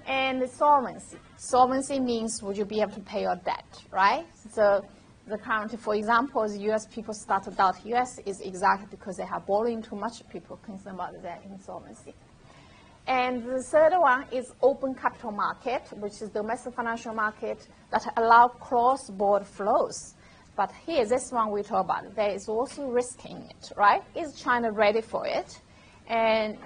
B: And the solvency. Solvency means would you be able to pay your debt, right? So the current, for example, the U.S. people start to doubt U.S. is exactly because they have borrowing too much. People concerned about their insolvency. And the third one is open capital market, which is domestic financial market that allow cross-border flows. But here, this one we talk about, there is also risk in it, right? Is China ready for it? And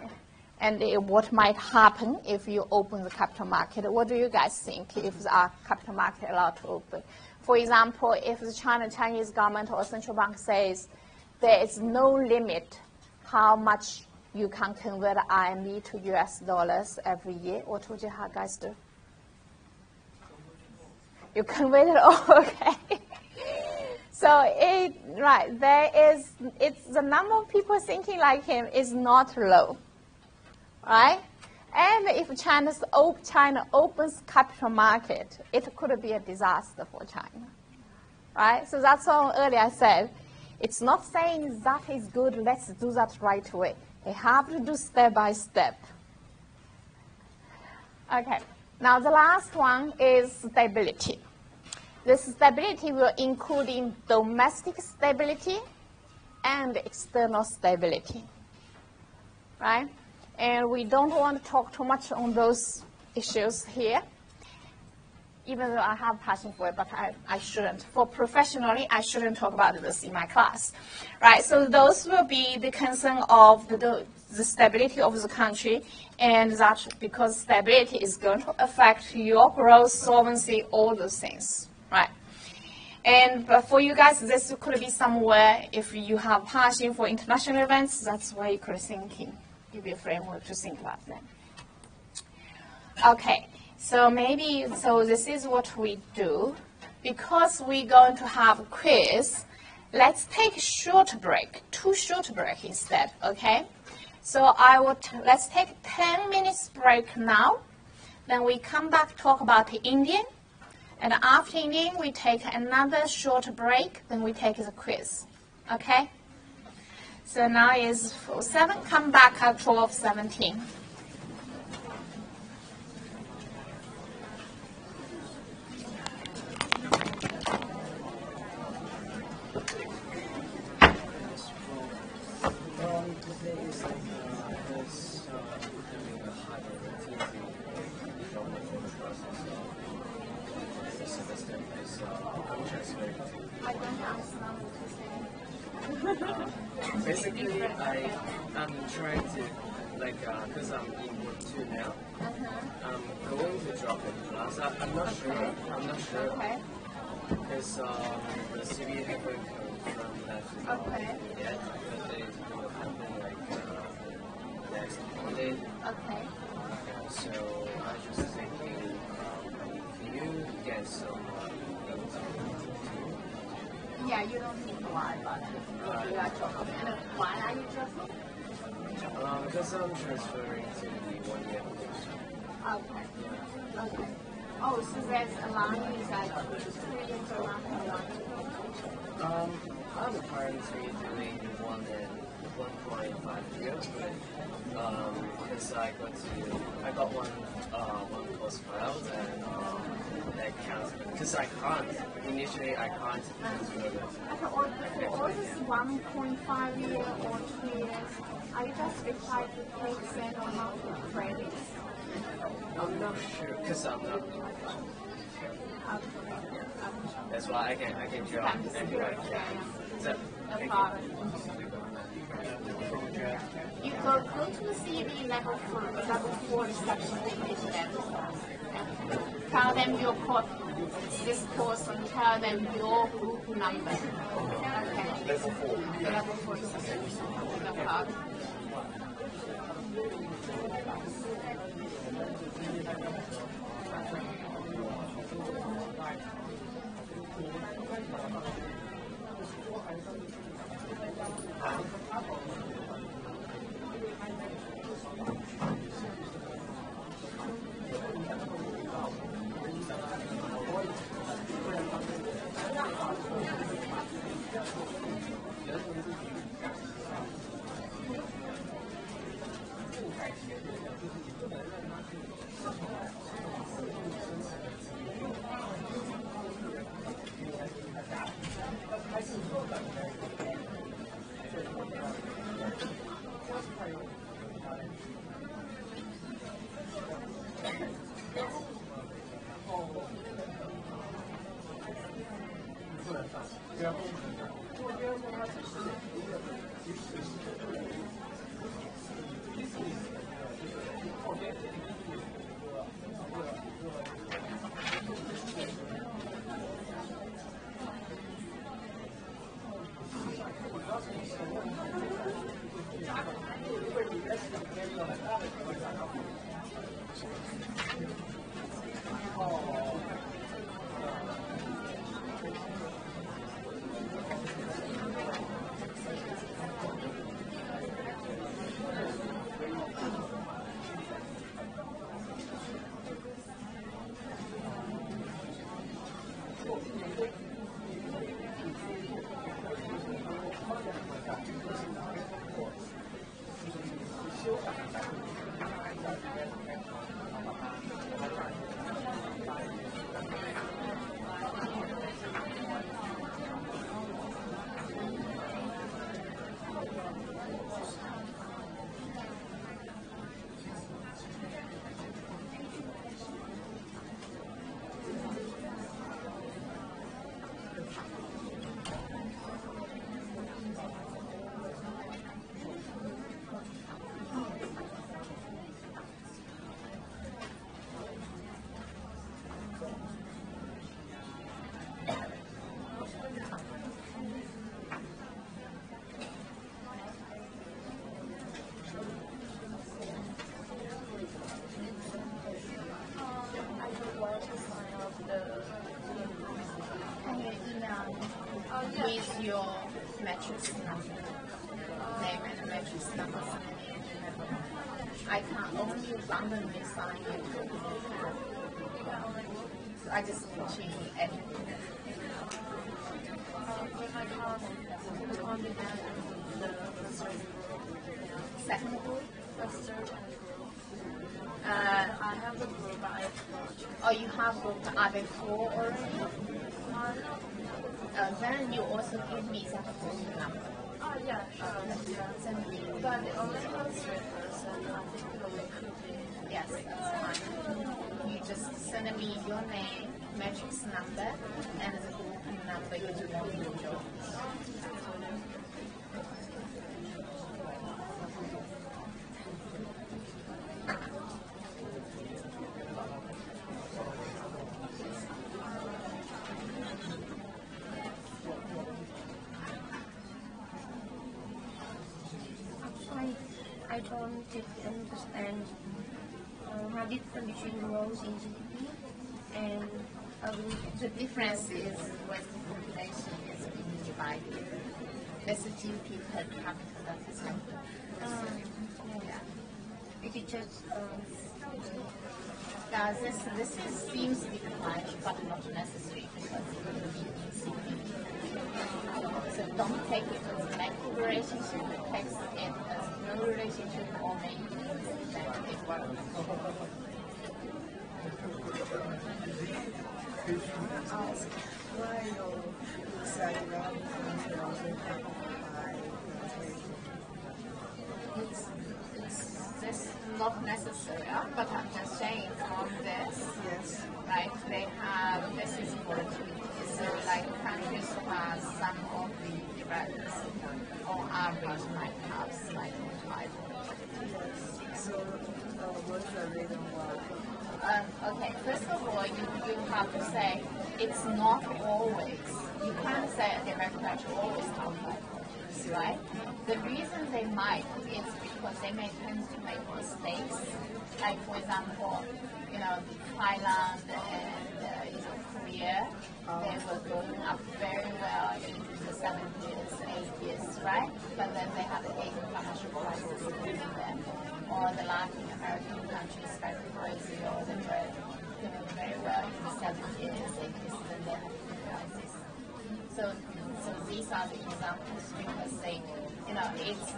B: what might happen if you open the capital market? What do you guys think if the capital market allowed to open? For example, if the Chinese government or central bank says there is no limit how much you can convert RMB to US dollars every year, what would you guys do? You convert it all, okay. So it's the number of people thinking like him is not low, right? And if China opens capital market, it could be a disaster for China, right? So that's why earlier I said, it's not saying that is good, let's do that right away. We have to do step by step. Okay, now the last one is stability. This stability will include in domestic stability and external stability, right? And we don't want to talk too much on those issues here, even though I have passion for it, but I shouldn't. For professionally, I shouldn't talk about this in my class, right? So those will be the concern of the stability of the country, and that because stability is going to affect your growth, solvency, all those things, right? And but for you guys, this could be somewhere, if you have passion for international events, that's where you could thinking, give you a framework to think about them. Okay. So this is what we do. Because we're going to have a quiz, let's take a short break, 2 short breaks instead, okay? So let's take 10 minutes break now. Then we come back, talk about the Indian. And after Indian, we take another short break, then we take the quiz, okay? So now is 7, come back at 12:17.
C: Basically, I'm trying to, because I'm in Work 2 now, I'm going to drop the class. I'm not sure.
B: Okay.
C: Because the CV haven't confirmed that yet, but they will happen next Monday.
B: Okay.
C: So I was just thinking, can you get some
B: Yeah, you don't need to lie about it. You are joking. And why are you joking?
C: because I'm transferring to the 1-year course.
B: Okay. Oh, so there's a line, is that 3 years around?
C: I'm currently doing 1.5 years, but because I got one course filed and that counts because initially I can't transfer it.
B: Okay, or this 1.5 year or 2 years, are you just required to take certain amount of credits?
C: I'm not sure because I'm not. That's why I can drop anywhere. So,
B: you go to the CV level 4 section tell them your course, this course, and tell them your group number. Okay.
C: Level 4.
B: Level 4 section. No problem. Can you email with your matrix number, name and matrix number? I can only randomly sign it. I just need to edit it. Second group?
D: I have a group, but I
B: Oh, you have group. Are they full already? Then you also give me some group number.
D: Oh, yeah, sure.
B: Send me.
D: But they only have 3 person. I think the way could be.
B: Yes, that's fine. You just send me your name, matrix number, and the group number you want to join.
D: I don't understand how different between roles in GDP and
B: The difference is when the population is being divided. That's the GDP per capita that is happening. Yeah.
D: if it just
B: This seems declining, but not necessary because it will be insignificant. So don't take it as a negative relationship, take it as no relationship or maybe negative one.
E: Ask why you say that
B: It's just not necessary, but I'm just saying from this,
E: yes.
B: right, they have, this is volatility. So like countries who have some of the threats on average might have slightly higher volatility.
E: So what's the reason why?
B: Okay, first of all, you have to say it's not always. You can't say a direct country always have high volatility, right? The reason they might is because they may tend to make mistakes. Like for example, Thailand and Korea, they were going up very well in the 70s, 80s, right? But then they had a Asian financial crisis in them. Or the Latin American countries like Brazil, they were doing very well in the 70s, 80s, and then the crisis. So these are the examples because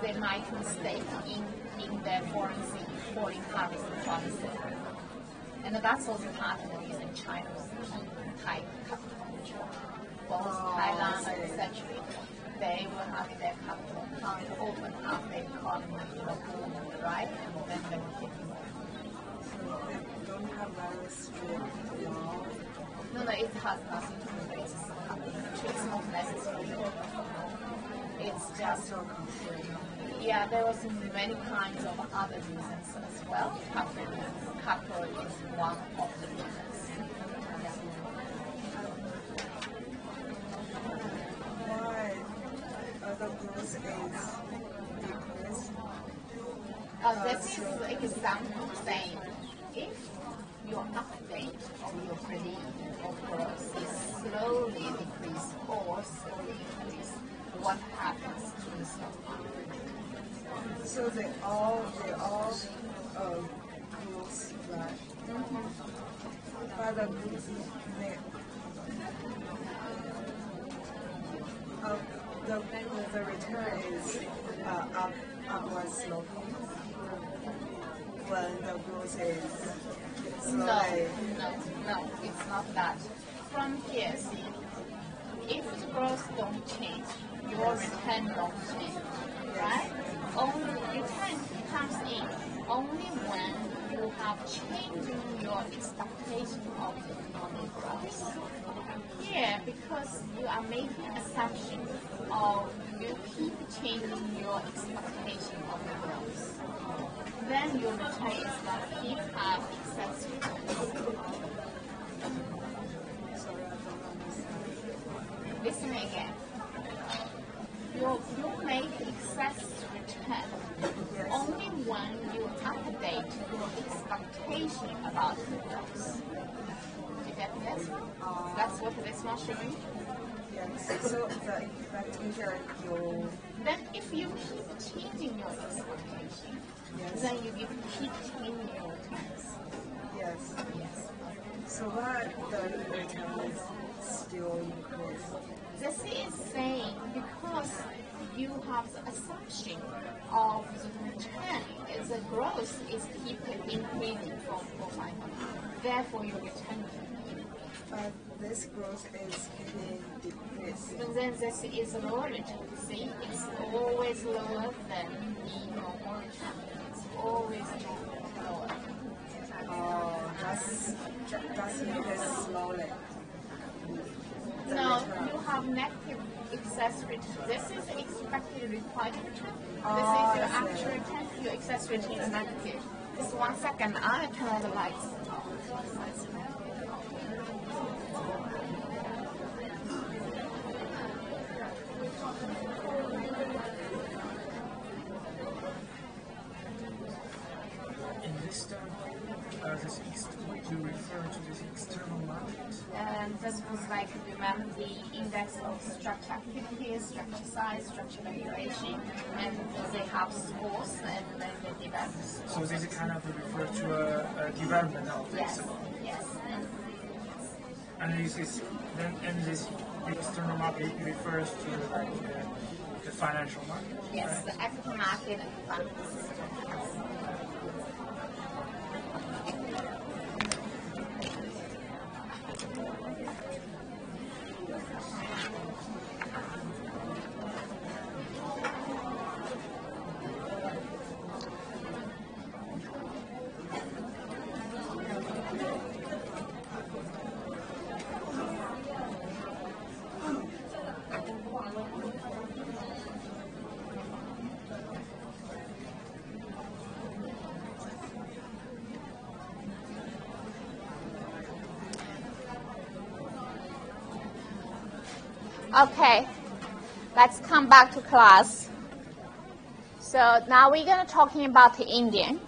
B: they might mistake in their foreign currency policy. And that's also part of the reason China's Thai capital control. Both Thailand and etc. They will have their capital account open up the economy, right? And then they will take more.
E: They don't have very strict law.
B: No, it has nothing to do with basis of capital. It's not necessary. It's just, yeah, there was many kinds of other reasons as well. Capital is one of the reasons.
E: Why the growth is decreased?
B: This is example saying if your update of your belief of growth is slowly decrease or slowly increase, what happens to the stock market?
E: So they all growth, right? But the growth the return is upward sloping when the growth is slowly.
B: No, it's not that. From here, see, if the growth don't change, your return don't change, right? On only when you have changing your expectation of the economic growth. Here, because you are making assumption of you keep changing your expectation of the growth, then your return is going to keep have excess returns. Listen again. You make excess return only when you update your expectation about the growth. You get this? That's what this one showing.
E: Yes. So the effect here, you.
B: Then if you keep changing your expectation, then you keep changing your returns.
E: Yes.
B: Yes.
E: So what the return is still increase?
B: This is saying because you have the assumption of the return, the growth is keep increasing from 4.5. Therefore, your return can increase.
E: But this growth is keeping decreasing.
B: But then this is lower return. See, it's always lower than the normal return. It's always lower.
E: That's increase slowly.
B: No, you have negative excess return. This is expected required return. This is your actual return. Your excess return is negative. Just 1 second. I turn on the lights.
F: In this term, you refer to this external market.
B: And this was like, remember the index of structure activity, structure size, structure valuation, and they have scores and then they develop scores.
F: So this kind of refer to a development of the
B: Yes,
F: external.
B: yes.
F: And this external market refers to like the financial market.
B: Yes,
F: right?
B: the equity market and fund system. Yes. Okay, let's come back to class. So now we're going to talking about the Indian.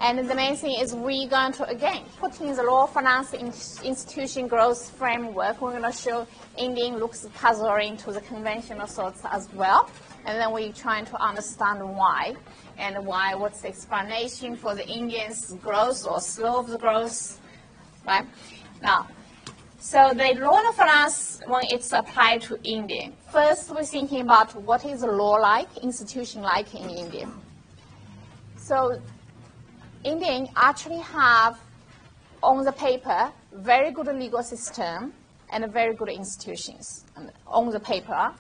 B: And the main thing is we're going to, again, put in the law finance institution growth framework. We're going to show Indian looks puzzling to the conventional thoughts as well. And then we're trying to understand why. And why, what's the explanation for the Indians' growth or slow of the growth, right? Now, so the law of finance, when it's applied to India, first we're thinking about what is the law like, institution like in India. So Indian actually have, on the paper, very good legal system and very good institutions on the paper.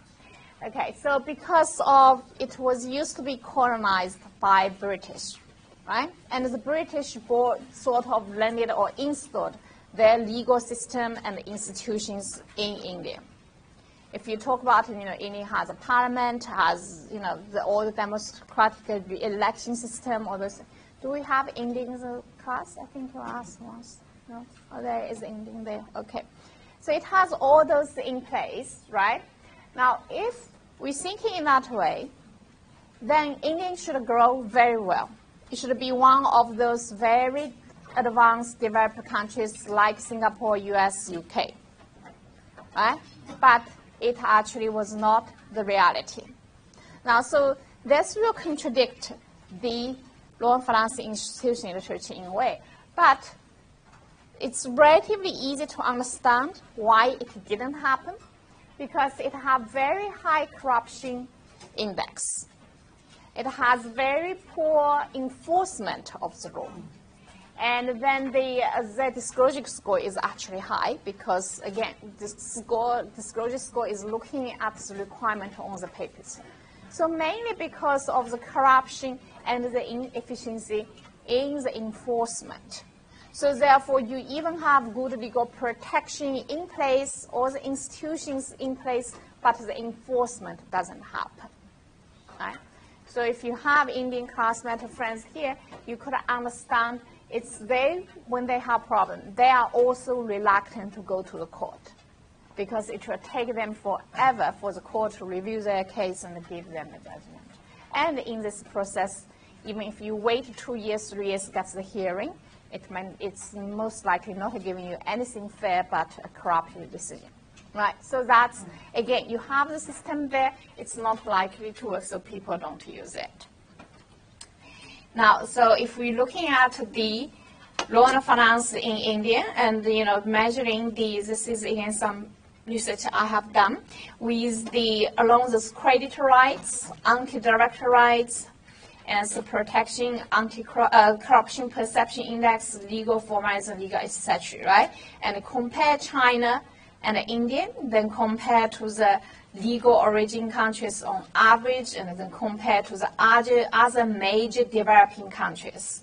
B: Okay, so because of it was used to be colonized by British, right? And the British sort of landed or installed their legal system and institutions in India. If you talk about, India has a parliament, has, all the democratic election system, all those. Do we have Indian in the class? I think you asked once. No? Oh, there is Indian there. Okay. So it has all those in place, right? Now, if we're thinking in that way, then India should grow very well. It should be one of those very advanced developed countries like Singapore, US, UK, right? But it actually was not the reality. Now, so this will contradict the law and finance institution literature in a way, but it's relatively easy to understand why it didn't happen, because it has very high corruption index. It has very poor enforcement of the law. And then the disclosure score is actually high because, again, the disclosure score is looking at the requirement on the papers. So mainly because of the corruption and the inefficiency, in the enforcement. So therefore, you even have good legal protection in place, all the institutions in place, but the enforcement doesn't happen. Right? So if you have Indian classmate friends here, you could understand it's when they have problems, they are also reluctant to go to the court because it will take them forever for the court to review their case and give them a judgment. And in this process, even if you wait 2 years, 3 years to get the hearing, it's most likely not giving you anything fair but a corrupted decision. Right? So that's, again, you have the system there, it's not likely to work, so people don't use it. Now, so if we're looking at the law and finance in India and, measuring this is again some research I have done with along those credit rights, anti-direct rights, and the protection, anti-corruption perception index, legal formalism, legal, etc., right? And compare China and India, then compare to the legal origin countries on average, and then compare to the other major developing countries.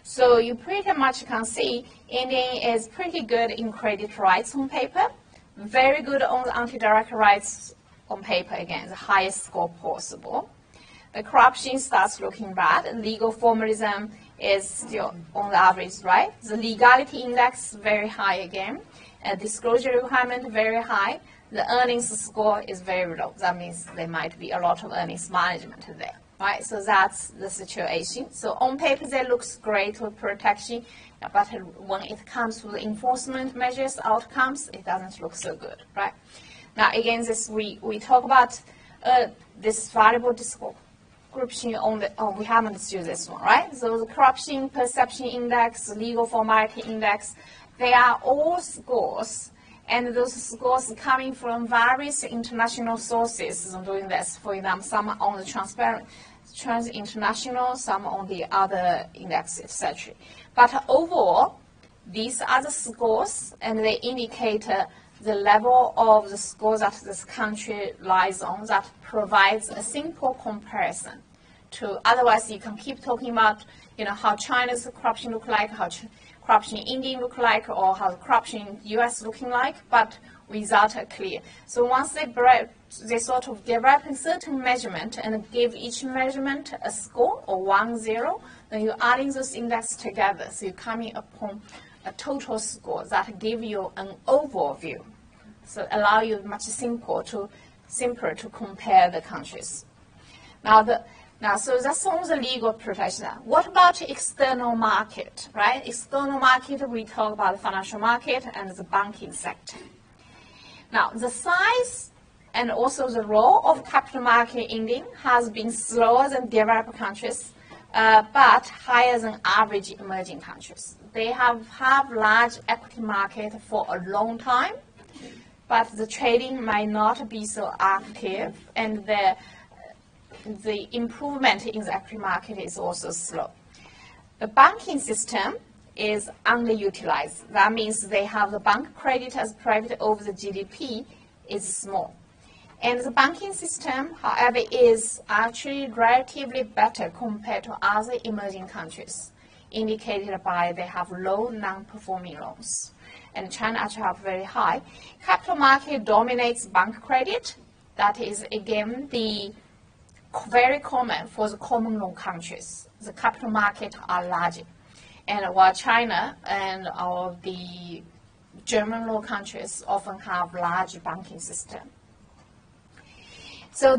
B: So you pretty much can see India is pretty good in credit rights on paper, very good on the anti-direct rights on paper, again, the highest score possible. The corruption starts looking bad, and legal formalism is still on the average, right? The legality index, very high again. Disclosure requirement, very high. The earnings score is very low. That means there might be a lot of earnings management there, right? So that's the situation. So on paper, that looks great with protection, but when it comes to the enforcement measures, outcomes, it doesn't look so good, right? Now, again, we talk about this variable description we haven't used this one, right? So the corruption perception index, legal formality index, they are all scores, and those scores coming from various international sources doing this. For example, some on the Trans International, some on the other index, etc. But overall, these are the scores, and they indicate the level of the score that this country lies on that provides a simple comparison to, otherwise you can keep talking about, how China's corruption look like, how corruption in India look like, or how the corruption in US looking like, but without a clear. So once they sort of develop a certain measurement and give each measurement a score or 1, 0, then you're adding those indexes together. So you're coming upon a total score that give you an overview. So allow you much simpler to compare the countries. So that's on the legal protection. What about external market, right? External market, we talk about the financial market and the banking sector. Now, the size and also the role of capital market in India has been slower than developed countries, but higher than average emerging countries. They have large equity market for a long time, but the trading might not be so active, and the improvement in the equity market is also slow. The banking system is underutilized. That means they have the bank credit as private over the GDP is small. And the banking system, however, is actually relatively better compared to other emerging countries, indicated by they have low non-performing loans. And China actually have very high. Capital market dominates bank credit. That is, again, very common for the common law countries. The capital market are large. And while China and all the German law countries often have large banking system. So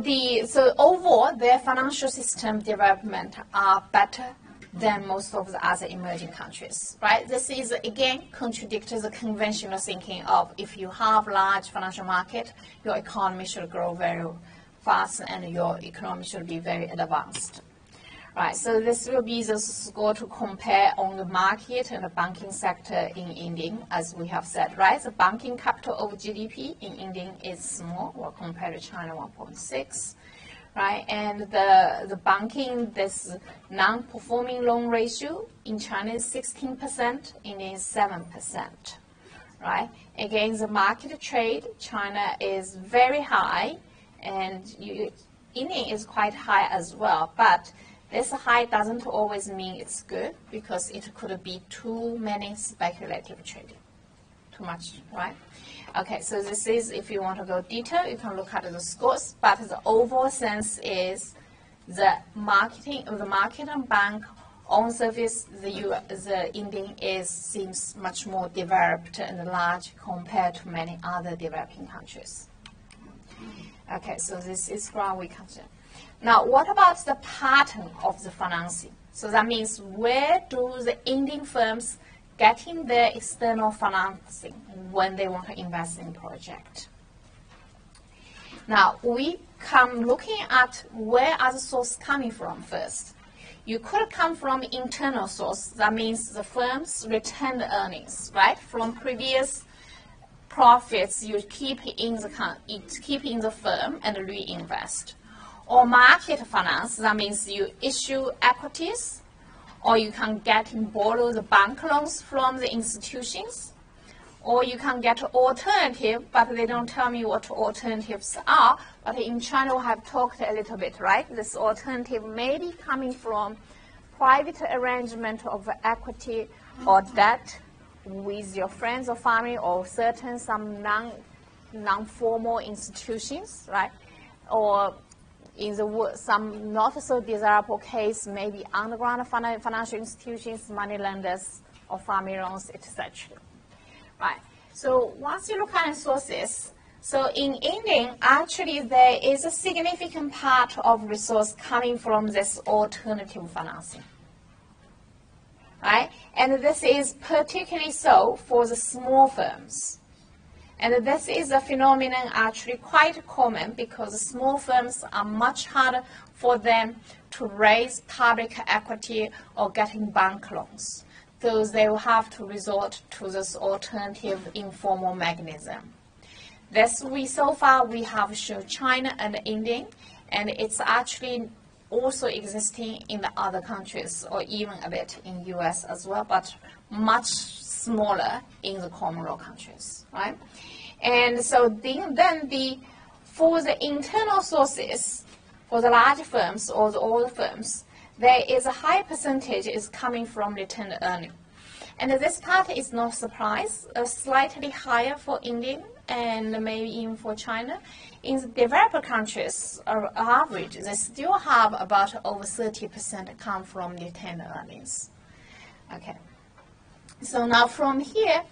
B: overall, their financial system development are better than most of the other emerging countries, right? This is, again, contradicts the conventional thinking of if you have large financial market, your economy should grow very fast and your economy should be very advanced. Right, so this will be the score to compare on the market and the banking sector in India, as we have said, right? The banking capital over GDP in India is small, well, compared to China, 1.6, right? And the banking, this non-performing loan ratio in China is 16%, India is 7%, right? Again, the market trade, China is very high, and India is quite high as well, but This high doesn't always mean it's good, because it could be too many speculative trading. Too much, right? Okay, so this is, if you want to go detail, you can look at the scores, but the overall sense is the market and bank on surface, the Indian seems much more developed and large compared to many other developing countries. Okay, so this is from we consider. Now, what about the pattern of the financing? So that means, where do the Indian firms getting their external financing when they want to invest in a project? Now, we come looking at where are the sources coming from first. You could come from internal source. That means the firms return the earnings, right, from previous profits you keep in the firm and reinvest. Or market finance, that means you issue equities, or you can borrow the bank loans from the institutions, or you can get alternative, but they don't tell me what alternatives are. But in China, we have talked a little bit, right? This alternative may be coming from private arrangement of equity or debt with your friends or family, or some non-formal institutions, right? Or in some not so desirable case, maybe underground financial institutions, money lenders, or family loans, etc. Right. So once you look at the sources, so in India, actually there is a significant part of resource coming from this alternative financing. Right? And this is particularly so for the small firms. And this is a phenomenon actually quite common, because small firms are much harder for them to raise public equity or getting bank loans. So they will have to resort to this alternative informal mechanism. So far we have shown China and India, and it's actually also existing in the other countries, or even a bit in US as well, but much smaller in the common law countries, right? And so for the internal sources, for the large firms or all the firms, there is a high percentage is coming from retained earning. And this part is no surprise, slightly higher for India and maybe even for China. In the developed countries, average, they still have about over 30% come from retained earnings. Okay. So now from here,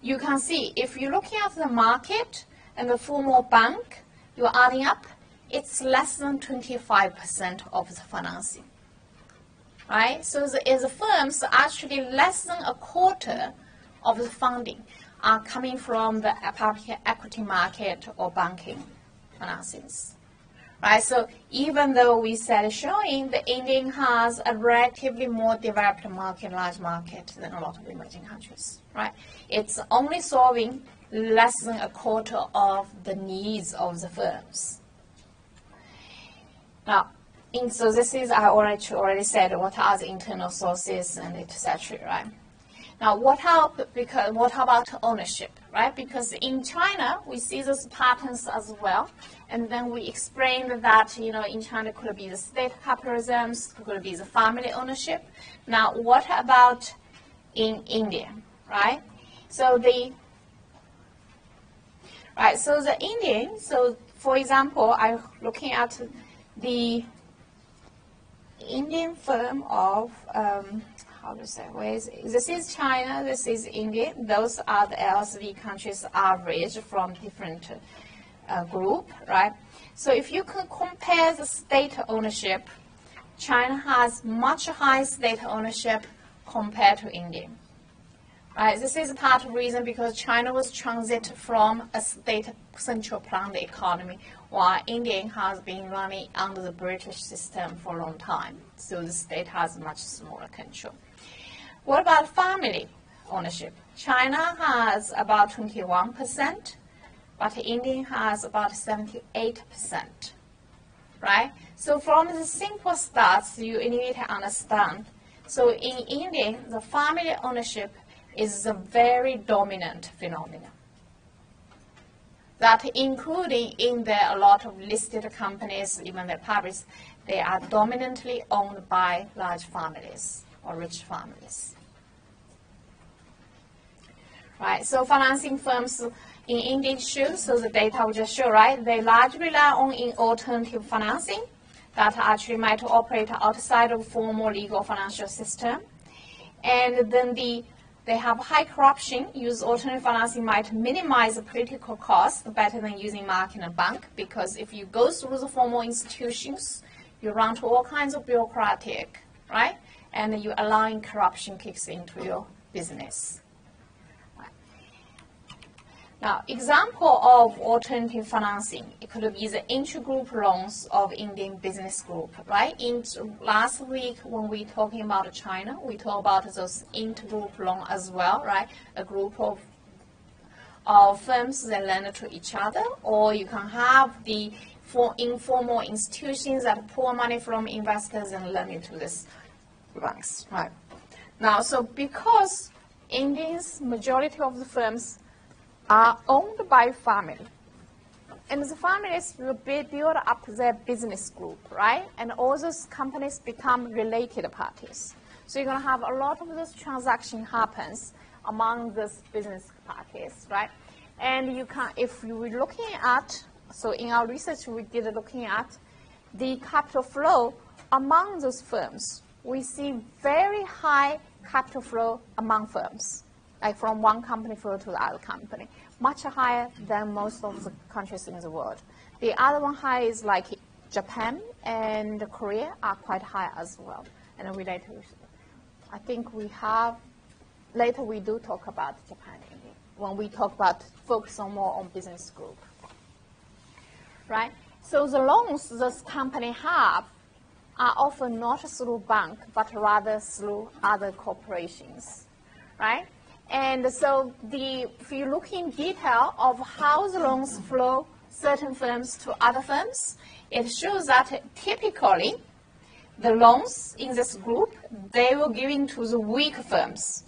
B: you can see, if you're looking at the market and the formal bank, you're adding up, it's less than 25% of the financing. Right? So the firms, actually less than a quarter of the funding are coming from the public equity market or banking financings. Right? So even though we said showing the India has a relatively more developed market, large market than a lot of emerging countries. Right? It's only solving less than a quarter of the needs of the firms. Now, so this is, I already said, what are the internal sources and etc. Right? Now, what about ownership, right? Because in China, we see those patterns as well, and then we explained that, in China could be the state capitalism, could be the family ownership. Now, what about in India, right? So the Indian, so for example, I'm looking at the Indian firm of, this is China, this is India, those are the LSV countries average from different group, right? So if you can compare the state ownership, China has much higher state ownership compared to India. Right, this is part of the reason because China was transit from a state central planned economy, while India has been running under the British system for a long time. So the state has much smaller control. What about family ownership? China has about 21%, but India has about 78%. Right? So from the simple stats, you need to understand. So in India, the family ownership is a very dominant phenomenon. That including in there a lot of listed companies, even the public, they are dominantly owned by large families or rich families. Right, so financing firms in India show, so the data we just show, right, they largely rely on alternative financing that actually might operate outside of formal legal financial system. And then they have high corruption. Use alternative financing might minimize the political cost better than using market and bank, because if you go through the formal institutions, you run to all kinds of bureaucratic, right? And you're allowing corruption kicks into your business. Now, example of alternative financing, it could be the intergroup loans of Indian business group, right? Last week, when we talking about China, we talk about those intergroup loan as well, right? A group of firms that lend to each other, or you can have the informal institutions that pour money from investors and lend it to these banks, right? Now, so because Indians, majority of the firms are owned by family, and the families will build up their business group, right? And all those companies become related parties. So you're going to have a lot of this transaction happens among these business parties, right? And you can, if you were looking at, so in our research we did looking at the capital flow among those firms, we see very high capital flow among firms, like from one company flow to the other company, much higher than most of the countries in the world. The other one high is like Japan and Korea are quite high as well. And we later, I think we have, later we do talk about Japan when we talk about focus on more on business group, right? So the loans this company have are often not through bank, but rather through other corporations, right? And so if you look in detail of how the loans flow certain firms to other firms, it shows that typically the loans in this group, they were given to the weak firms.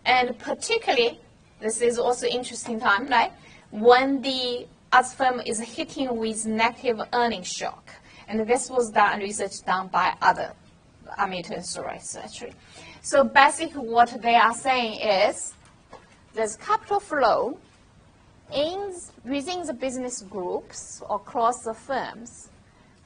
B: And particularly, this is also interesting time, right? When the other firm is hitting with negative earnings shock. And this was done, research done by other emitters, actually. So basically what they are saying is, there's capital flow within the business groups or across the firms,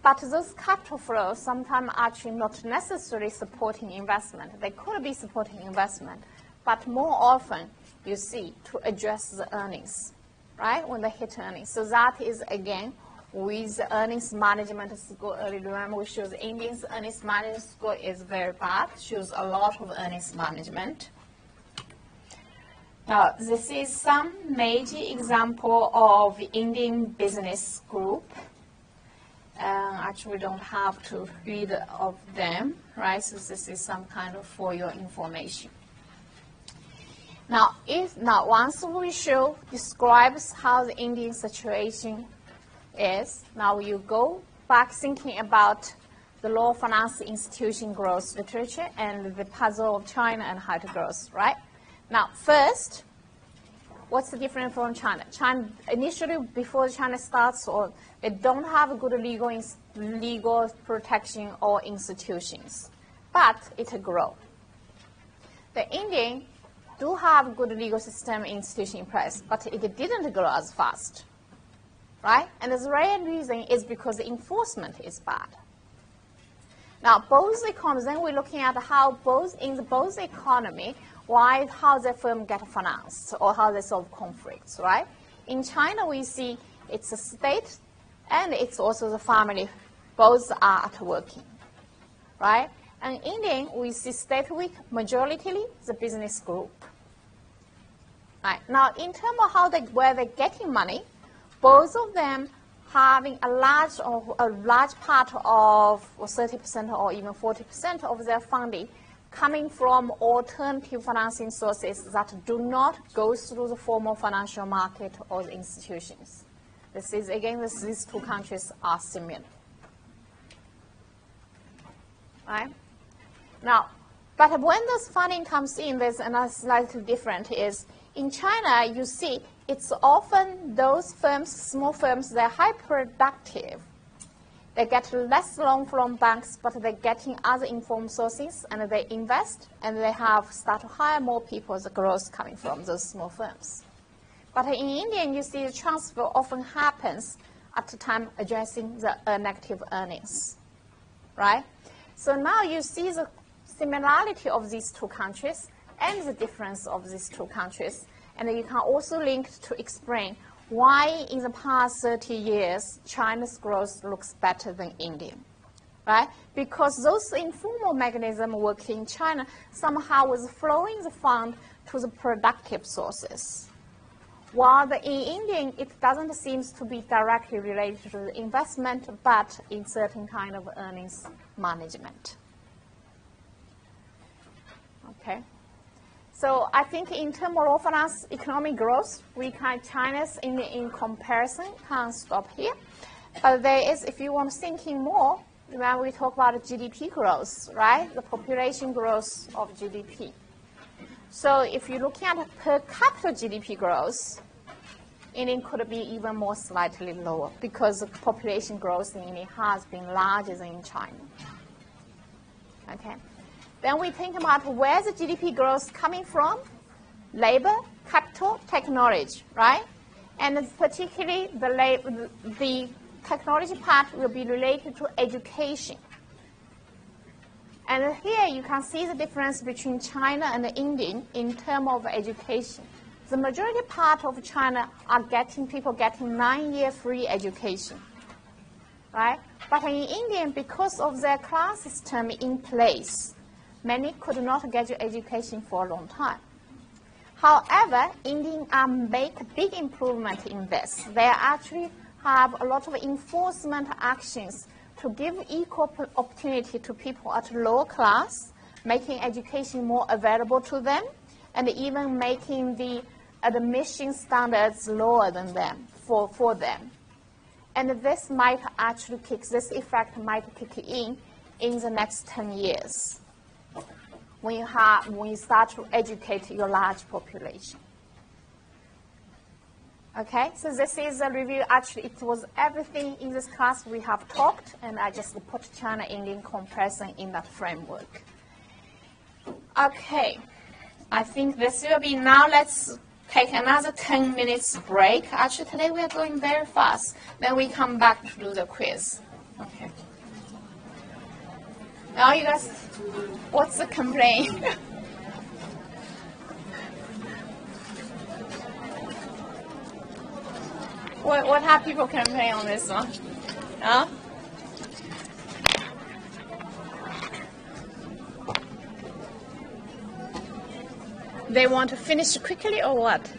B: but those capital flows sometimes actually not necessarily supporting investment. They could be supporting investment, but more often you see to address the earnings, right, when they hit earnings. So that is, again, with the earnings management score. Earlier, remember we showed the Indians' earnings management score is very bad, shows a lot of earnings management. Now, this is some major example of Indian business group. Actually, we don't have to read of them, right? So this is some kind of for your information. Now, once we show describes how the Indian situation is, now you go back thinking about the law of finance institution growth literature and the puzzle of China and how to grow, right? Now, first, what's the difference from China? China, initially, before China starts, or they don't have a good legal protection or institutions, but it grows. The Indian do have good legal system institution in place, but it didn't grow as fast, right? And the real reason is because the enforcement is bad. Now, both economies, then we're looking at how both economy, how the firm get financed or how they solve conflicts, right? In China, we see it's a state and it's also the family. Both are at working, right? And in India, we see state weak, majority the business group. Right. Now, in terms of where they're getting money, both of them having a large part of, or 30% or even 40% of their funding coming from alternative financing sources that do not go through the formal financial market or the institutions. This is, again, these two countries are similar. Right? Now, but when this funding comes in, there's another slightly different is, in China, you see, it's often those firms, small firms, they're high productive. They get less loan from banks, but they're getting other informed sources, and they invest, and they start to hire more people as the growth coming from those small firms. But in India, you see the transfer often happens at the time addressing the negative earnings, right? So now you see the similarity of these two countries and the difference of these two countries, and you can also link to explain why in the past 30 years, China's growth looks better than India, right? Because those informal mechanisms working in China somehow was flowing the fund to the productive sources. While in India, it doesn't seem to be directly related to the investment, but in certain kind of earnings management. Okay. So I think in terms of finance economic growth, China's in comparison can stop here. But there is, if you want thinking more, when we talk about GDP growth, right? The population growth of GDP. So if you're looking at per capita GDP growth, India could be even more slightly lower because the population growth in India has been larger than in China. Okay. Then we think about where the GDP growth coming from: labor, capital, technology, right? And particularly the technology part will be related to education. And here you can see the difference between China and India in terms of education. The majority part of China are people getting 9-year free education, right? But in India, because of their class system in place, many could not get education for a long time. However, Indians make big improvement in this. They actually have a lot of enforcement actions to give equal opportunity to people at lower class, making education more available to them, and even making the admission standards lower than them for them. And this effect might kick in the next 10 years when you start to educate your large population. Okay, so this is a review. Actually, it was everything in this class we have talked, and I just put China-Indian comparison in that framework. Okay, I think this will be now. Let's take another 10 minutes break. Actually, today we are going very fast. Then we come back to do the quiz. Okay. Now you guys, what's the complaint? What have people complain on this one? Huh? They want to finish quickly or what?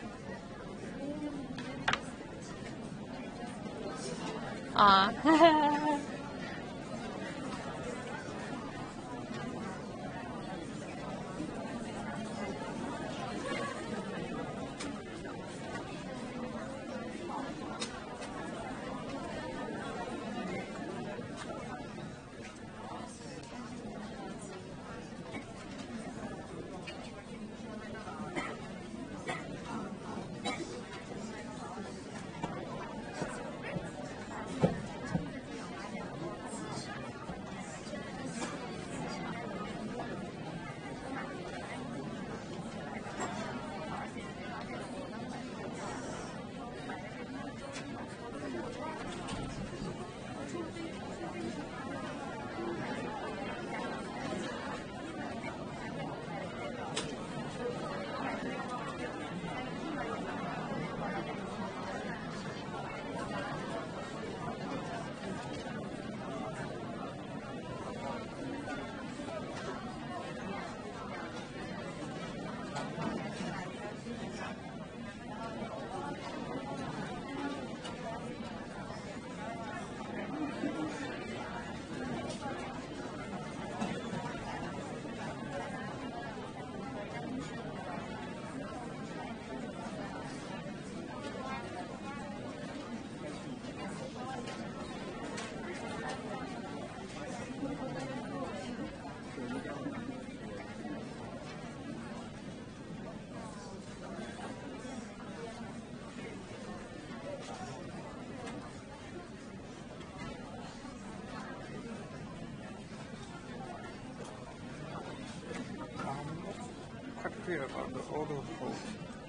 G: clear about the auto hold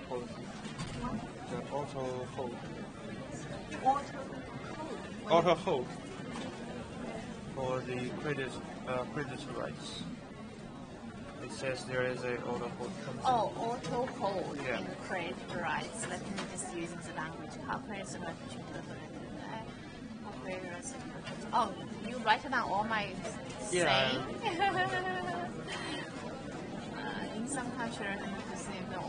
G: policy. The auto hold. Auto hold for the credit rights. It says there is a auto hold.
B: Oh, auto hold
G: Yeah.
B: in credit rights. Let me just use the language. Oh, you write down all my
G: Yeah.
B: saying. In some countries, the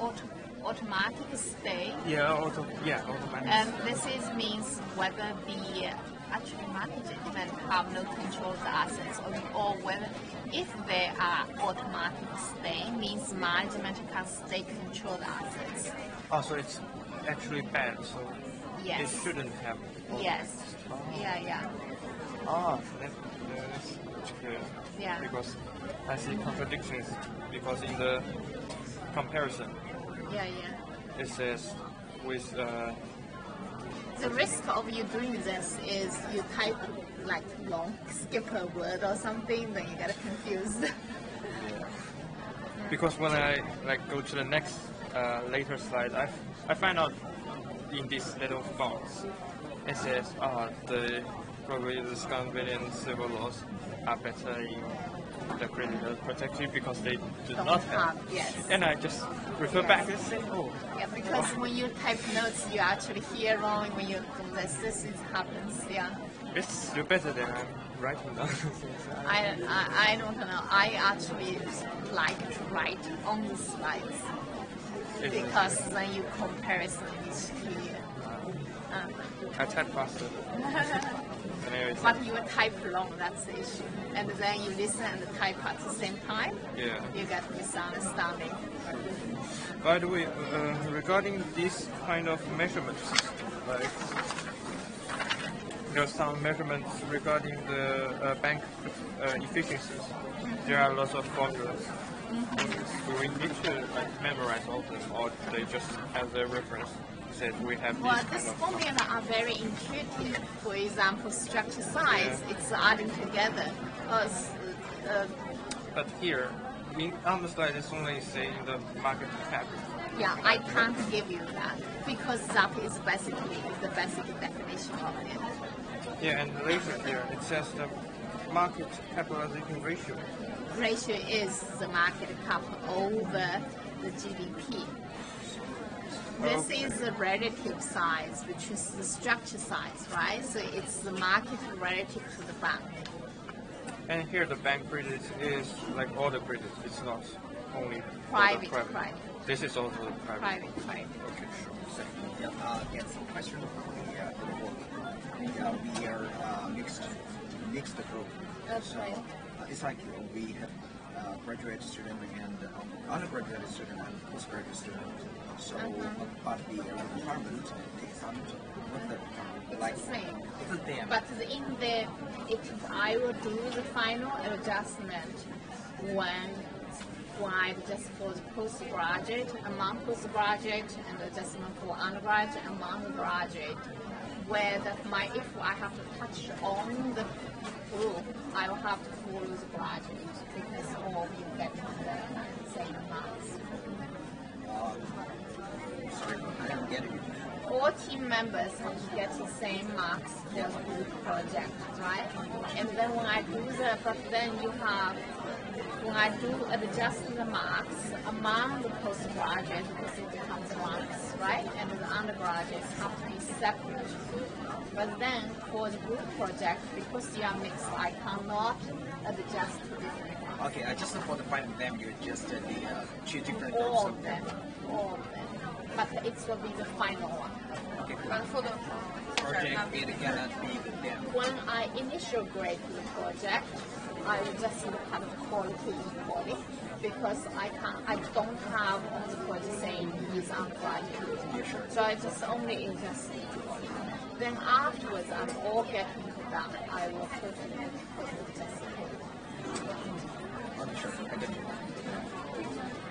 B: automatic stay.
G: Automatic.
B: And this means whether the actual management have no control of the assets, or whether if they are automatic stay means management can stay control the assets.
G: Oh, so it's actually bad. So
B: Yes.
G: it shouldn't have.
B: Yes. Yeah.
G: Ah, that's much clear.
B: Yeah.
G: Because I see contradictions. Because in the comparison,
B: Yeah.
G: it says with
B: The risk of you doing this is you type like long, skip a word or something, then you get confused.
G: because when I go to the next later slide, I find out in this little box it says probably the Scandinavian civil laws are better in the creditor protection because they do
B: Don't
G: not have.
B: yes.
G: And I just refer
B: Yes.
G: back and say, oh,
B: Yeah, because when you type notes, you actually hear wrong. When you do this happens. Yeah.
G: it's still better than I'm writing down.
B: I don't know. I actually like to write on the slides because then you comparison is clear.
G: I type faster. Anyways,
B: But you type long, that's the issue. And then you listen and type at the same time,
G: yeah.
B: you get misunderstanding.
G: By the way, regarding these kind of measurements, like there are some measurements regarding the bank efficiencies. There are lots of formulas. Do we need to memorize all of them, or they just as a reference? Said we have
B: Well,
G: these
B: this
G: kind of.
B: formula are very intuitive. For example, structure size, it's adding together.
G: But here, on the slide, it's only saying the market cap.
B: Yeah, I can't give you that because that is basically the basic definition of it.
G: Yeah, and later here it says the market capitalization ratio.
B: Ratio is the market cap over the GDP. This
G: Okay.
B: is the relative size, which is the structure size, right? So it's the market relative to the bank.
G: And here the bank credit is like all the credit. It's not only for the
B: Private
G: private.
B: credit.
G: This is also the private.
B: Private credit.
G: Okay, sure.
H: Get some question from the board. We are mixed group.
B: That's
H: So
B: right.
H: it's like we have graduate student and undergraduate student and postgraduate student. So, but the requirement takes on with the like
B: Same.
H: it's them.
B: But in the, if I will do the final adjustment when I just for the postgraduate, among postgraduate and adjustment for undergraduate, among graduate, where if I have to touch on the group, I will have to follow the graduate because all of you get the same marks.
H: Sorry, I don't get it.
B: All team members have to get the same marks for the group project, right? And then when I do when I do adjust the marks among the postgraduate, because it becomes marks, right? And the undergraduates have to be separate. But then for the group project, because you are mixed, I cannot adjust to different marks.
H: Okay, I just for the final them you just the two different
B: All
H: groups
B: of them, all of them. But it will be the final one.
H: Okay,
D: But for the
H: project it cannot be with them.
B: When I initial grade the project, I will just look at the quality equally because I don't have on the project saying these are graduate.
H: Yeah, sure.
B: So I just only adjust it. Then afterwards, I'm all getting to that. I will totally adjust it.
H: Okay, sure. I get you.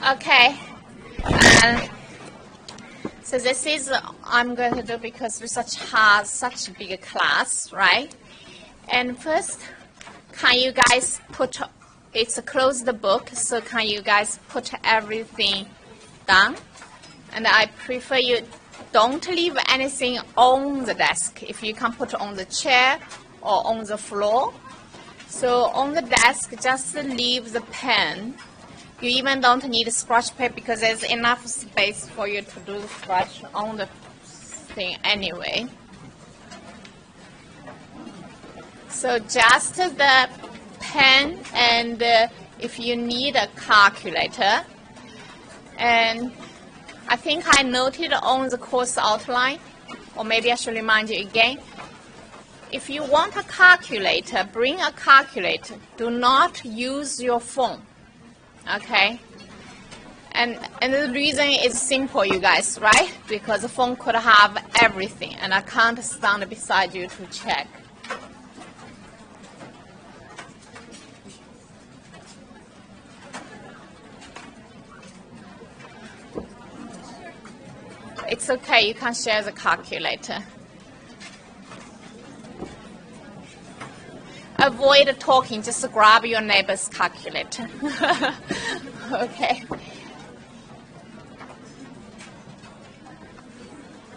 B: Okay. So this is I'm going to do because research has such a big class, right? And first, can you guys put, it's a closed book, so can you guys put everything down? And I prefer you don't leave anything on the desk. If you can put on the chair or on the floor. So on the desk, just leave the pen. You even don't need a scratch paper because there's enough space for you to do the scratch on the thing anyway. So just the pen, and if you need a calculator, and I think I noted on the course outline, or maybe I should remind you again. If you want a calculator, bring a calculator. Do not use your phone, okay? And the reason is simple, you guys, right? Because the phone could have everything, and I can't stand beside you to check. It's okay, you can share the calculator. Avoid talking, just grab your neighbor's calculator. Okay.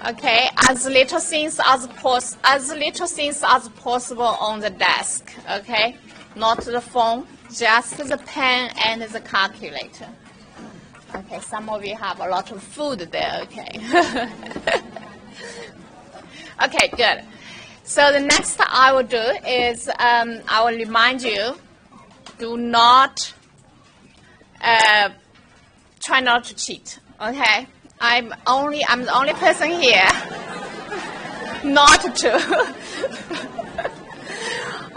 B: Okay, as little things as possible on the desk. Okay, not the phone, just the pen and the calculator. Okay, some of you have a lot of food there. Okay. Okay, good. So the next I will do is I will remind you, do not try not to cheat. Okay, I'm the only person here not to.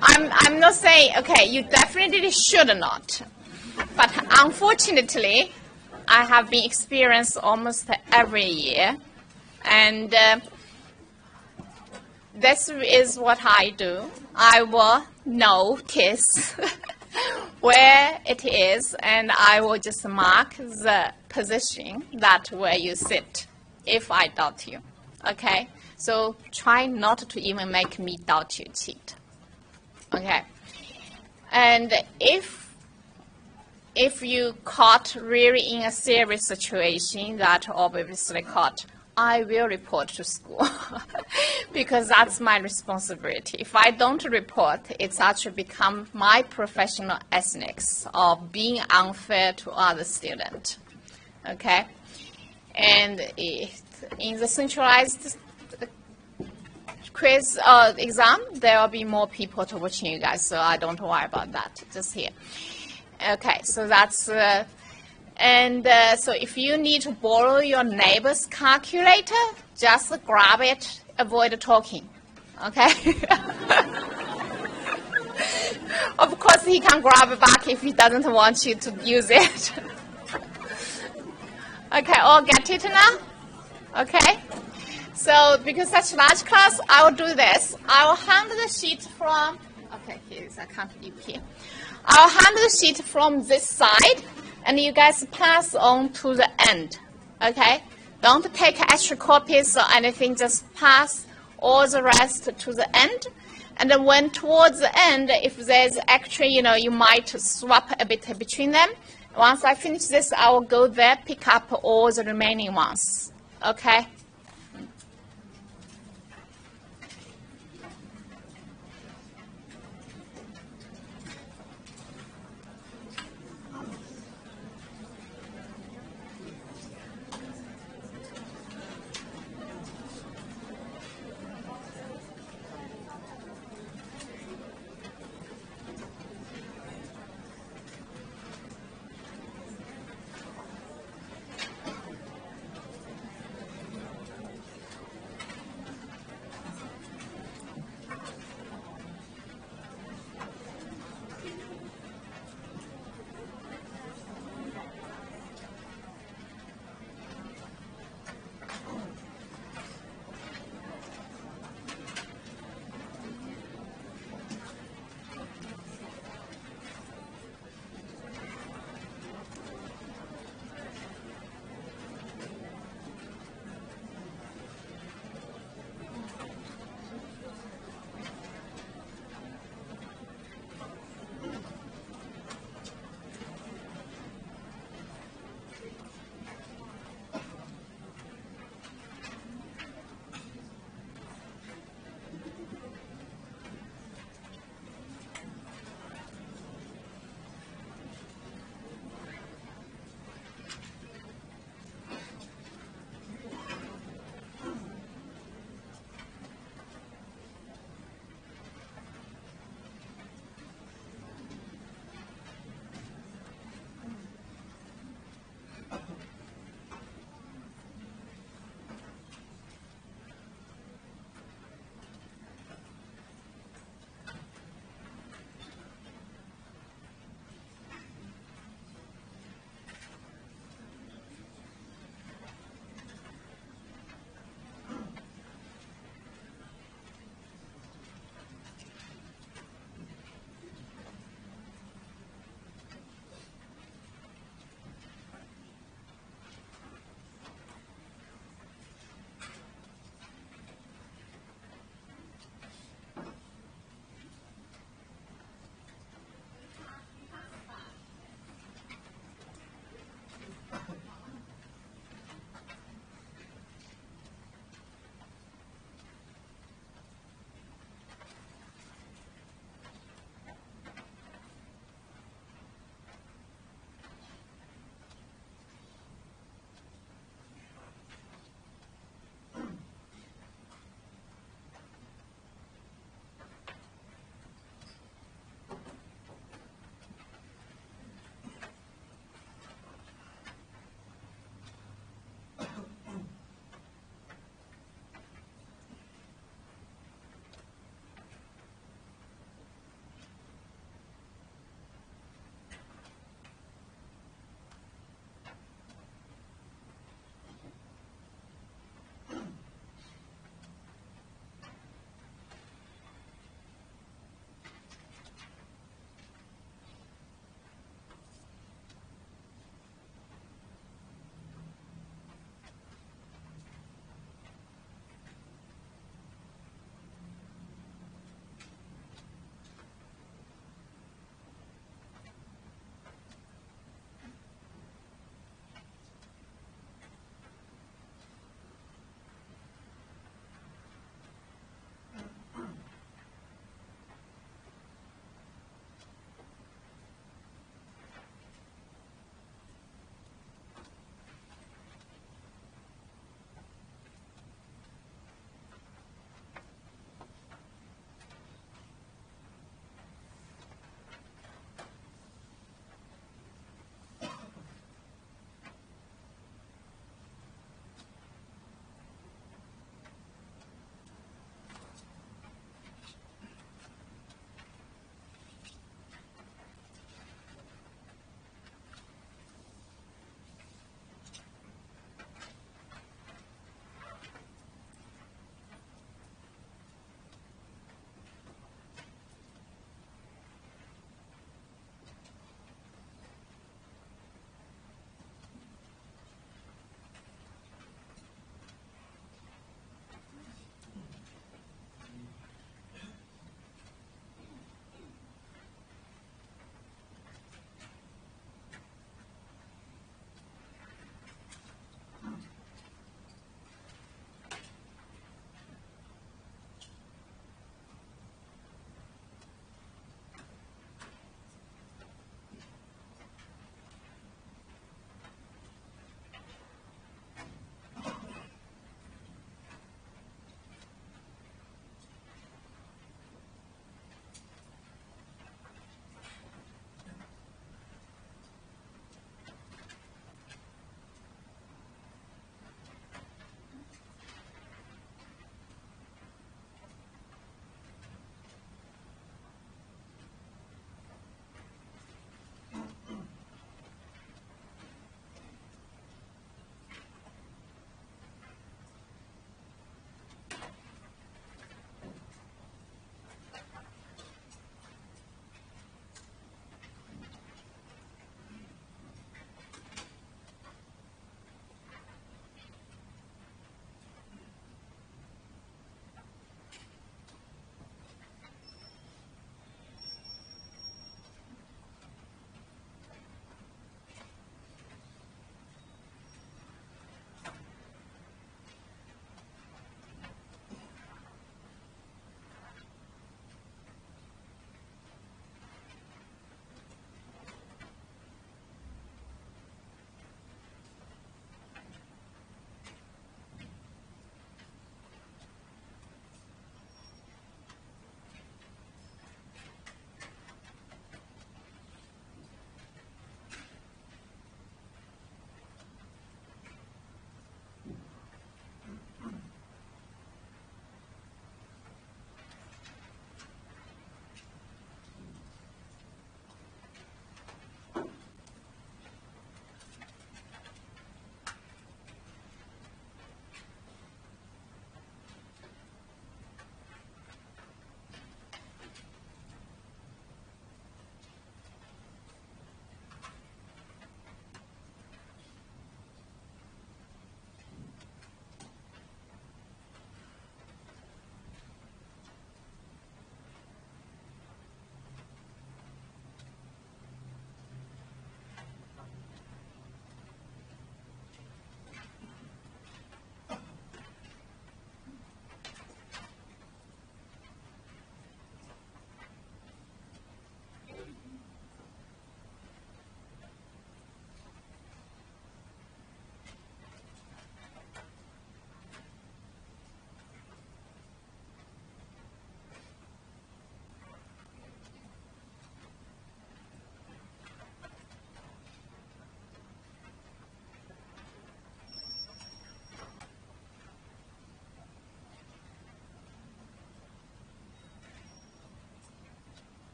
B: I'm not saying okay, you definitely should not, but unfortunately, I have been experienced almost every year, and this is what I do. I will notice where it is, and I will just mark the position that where you sit if I doubt you. Okay? So try not to even make me doubt you cheat. Okay? And if you caught really in a serious situation that obviously caught, I will report to school because that's my responsibility. If I don't report, it's actually become my professional ethics of being unfair to other students. Okay? And in the centralized quiz exam, there will be more people to watching you guys, so I don't worry about that, just here. Okay, so that's, so if you need to borrow your neighbor's calculator, just grab it, avoid talking, okay? Of course, he can grab it back if he doesn't want you to use it. Okay, all get it now? Okay? So, because such large class, I will do this. I will hand the sheet from, okay, here is, I can't leave here. I'll hand the sheet from this side, and you guys pass on to the end, okay? Don't take extra copies or anything, just pass all the rest to the end. And then when towards the end, if there's actually, you might swap a bit between them. Once I finish this, I will go there, pick up all the remaining ones, okay?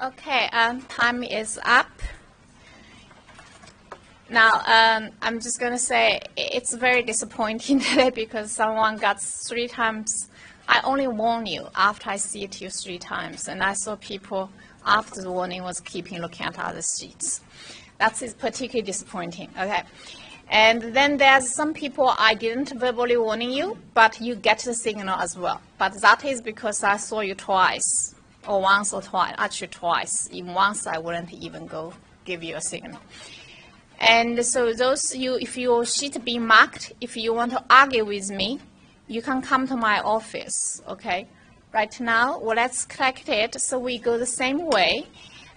B: Okay, time is up. Now, I'm just going to say it's very disappointing today because someone got 3 times. I only warn you after I see it you 3 times, and I saw people after the warning was keeping looking at other sheets. That is particularly disappointing. Okay. And then there's some people I didn't verbally warning you, but you get the signal as well. But that is because I saw you twice, or once or twice, actually twice. Even once I wouldn't even go give you a signal. And so those if your sheet be marked, if you want to argue with me, you can come to my office, okay? Right now, well, let's collect it so we go the same way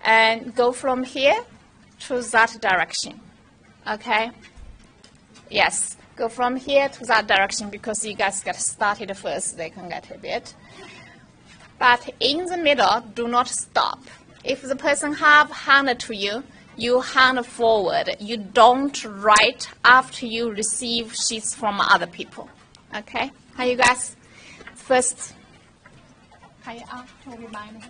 B: and go from here to that direction, okay? Yes, go from here to that direction because you guys get started first, they can get a bit. But in the middle, do not stop. If the person have handed to you, you hand forward. You don't write after you receive sheets from other people. Okay? How you guys? First, how you are? Will remind me.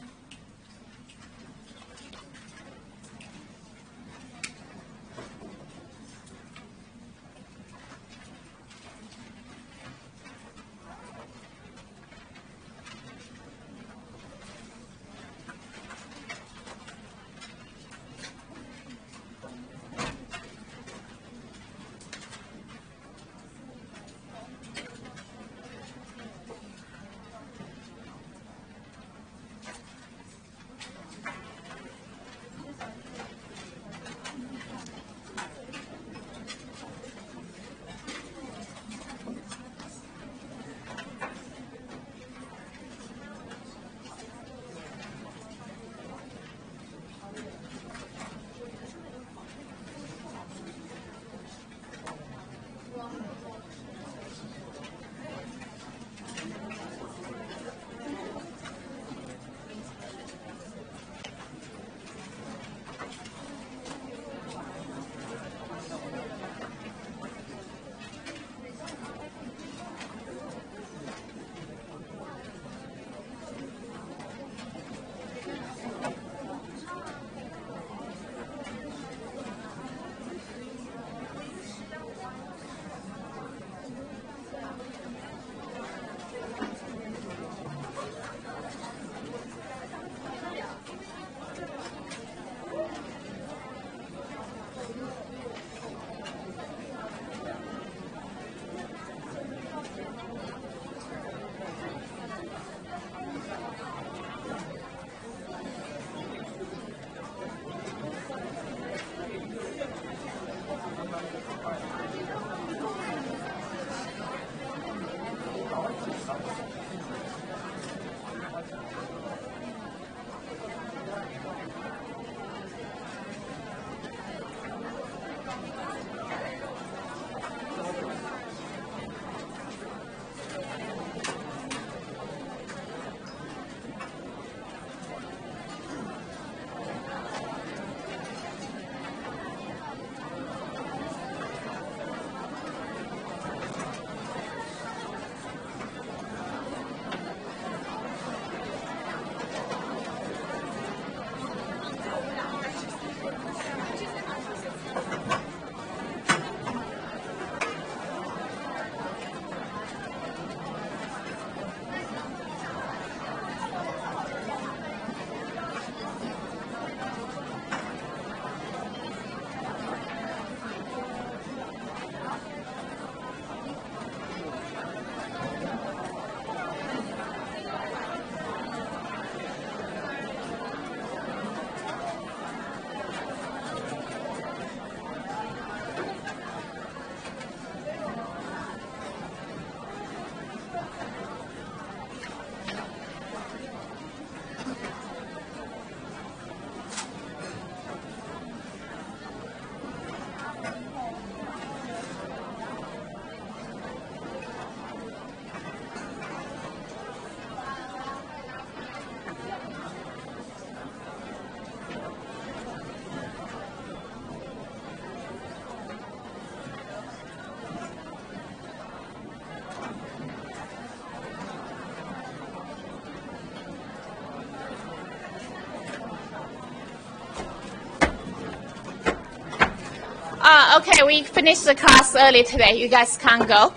B: Okay, we finished the class early today. You guys can go.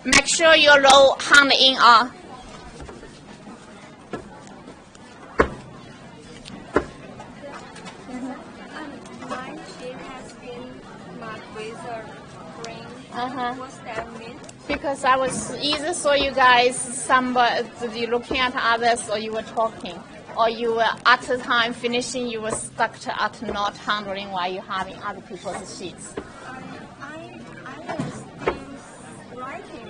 B: Make sure you roll hand in on.
D: My sheet has been marked with a green. What's that mean?
B: Because I was either saw you guys, somebody you looking at others, or you were talking, or you were at the time finishing, you were stuck at not handling while you're having other people's sheets.
D: I was still writing.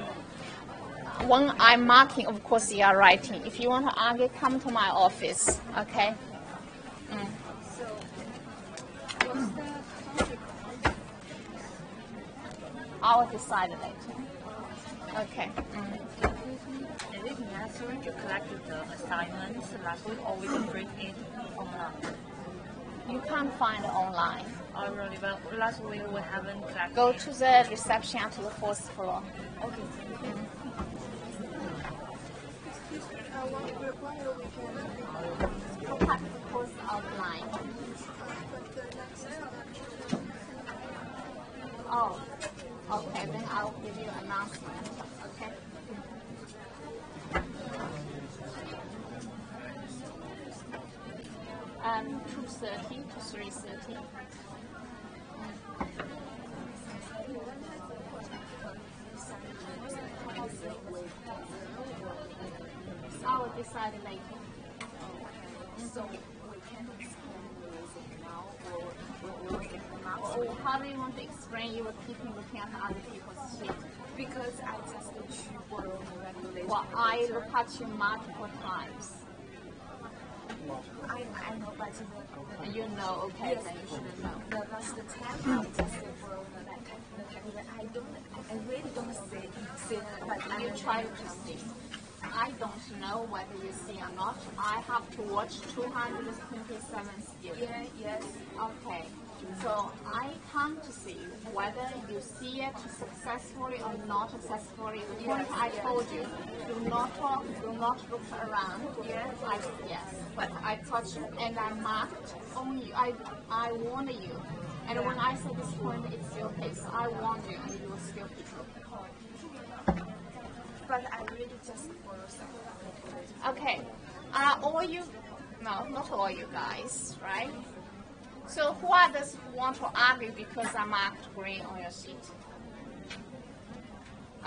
B: When I'm marking, of course you are writing. If you want to argue, come to my office, okay?
D: So, what's the consequence?
B: I'll decide later. Okay.
I: Everything else, you collected the assignments last week, or we can bring it online?
B: You can't find it online.
I: Oh, really? But last week we haven't collected.
B: Go to the reception to the fourth floor.
I: Okay.
B: Look at the course outline. Oh, okay. Then I'll give you an announcement. Okay. 2:30 to 3:30. I will decide later.
D: So, we can't explain music now, or we can not.
B: Or how do you want to explain you were keeping looking at other people's sheet?
D: Because I just need to follow the regulation.
B: Well, I look at you multiple times.
D: I know, but
B: You know, okay,
D: yes,
B: then you should know.
D: the last time I just follow the regulation. I really don't say that, but
B: You try to see. I don't know whether you see or not. I have to watch 227 students.
D: yes.
B: Okay. So I come to see whether you see it successfully or not successfully. The point I told you, do not talk, do not look around. Yes. But I touched it and I marked on you. I warned you. And when I said this point, it's your case. I warned you and you will still keep looking.
D: But I really just follow some.
B: Okay. All you, no, not all you guys, right? So who others want to argue because I marked green on your sheet?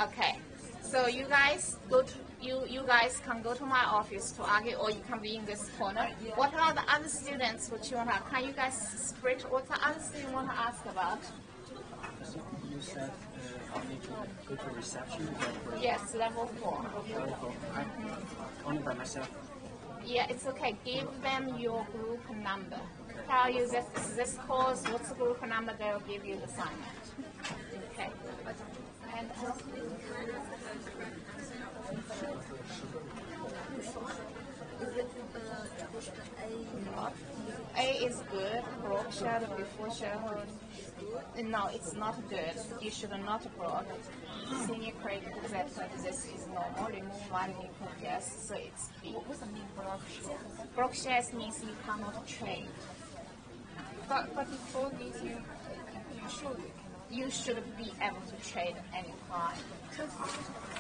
B: Okay. So you guys go to you guys can go to my office to argue, or you can be in this corner. What are the other students which you want to? Can you guys split? What the other students want to ask about?
F: You said I need to go to reception.
B: Yes, level 4.
F: I'm only by myself.
B: Yeah, it's okay. Give them your group number. Tell you this course, what's the group number, they'll give you the assignment. Okay. And A is good. Broke shadow before shadow. No, it's not good. You should not broke. Senior credit that this is normal. Remove one equal yes, so it's B.
D: What does it mean, broke share?
B: Broke shares means you cannot trade.
D: But before this,
B: You should be able to trade any time.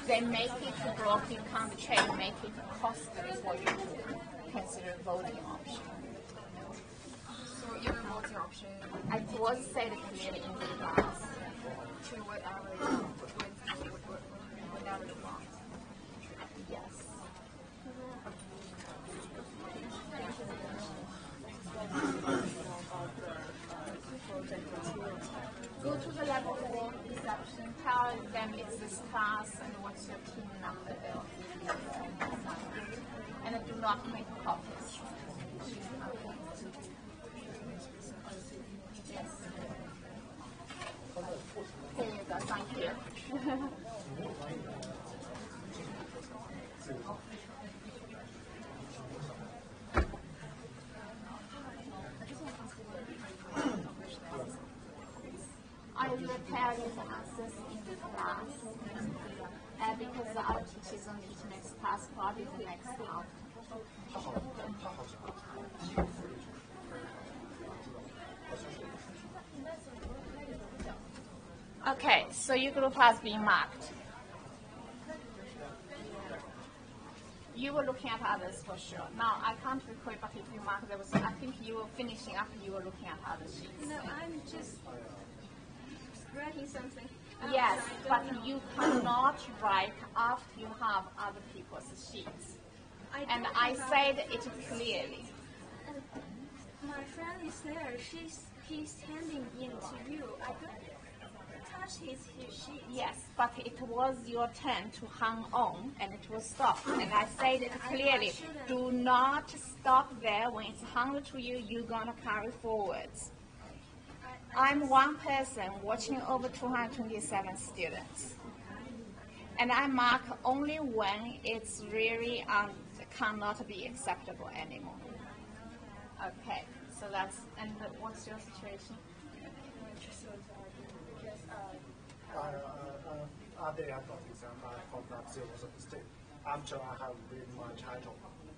B: They make it broke, you can't trade, make it costly for you to consider voting option.
D: So you're multi-option
B: I was said clearly in the class.
D: to whatever you want.
B: Yes. Go to the level 4 reception, tell them it's this class and what's your team number. They'll give you the assignment. And do not make copies. Yes. Here you go, thank you. I will tell you the answers in the class. Because the other teachers don't teach next class, probably the next half. Okay, so your group has been marked. You were looking at others for sure. Now, I can't recall, but if you mark, there was, I think you were finishing after you were looking at other sheets.
D: No, I'm just writing something.
B: Yes, but you cannot write after you have other people's sheets. And I said it clearly.
D: My friend is there. He's handing in to you. I don't touch his sheet.
B: Yes, but it was your turn to hang on, and it will stop. And I said it clearly. Do not stop there. When it's hung to you, you're gonna carry forwards. I'm one person watching over 227 students. And I mark only when it's really cannot be acceptable anymore. Okay, so that's, and what's your situation?
F: At the end of the exam, I found that there was a mistake. After I have read my title,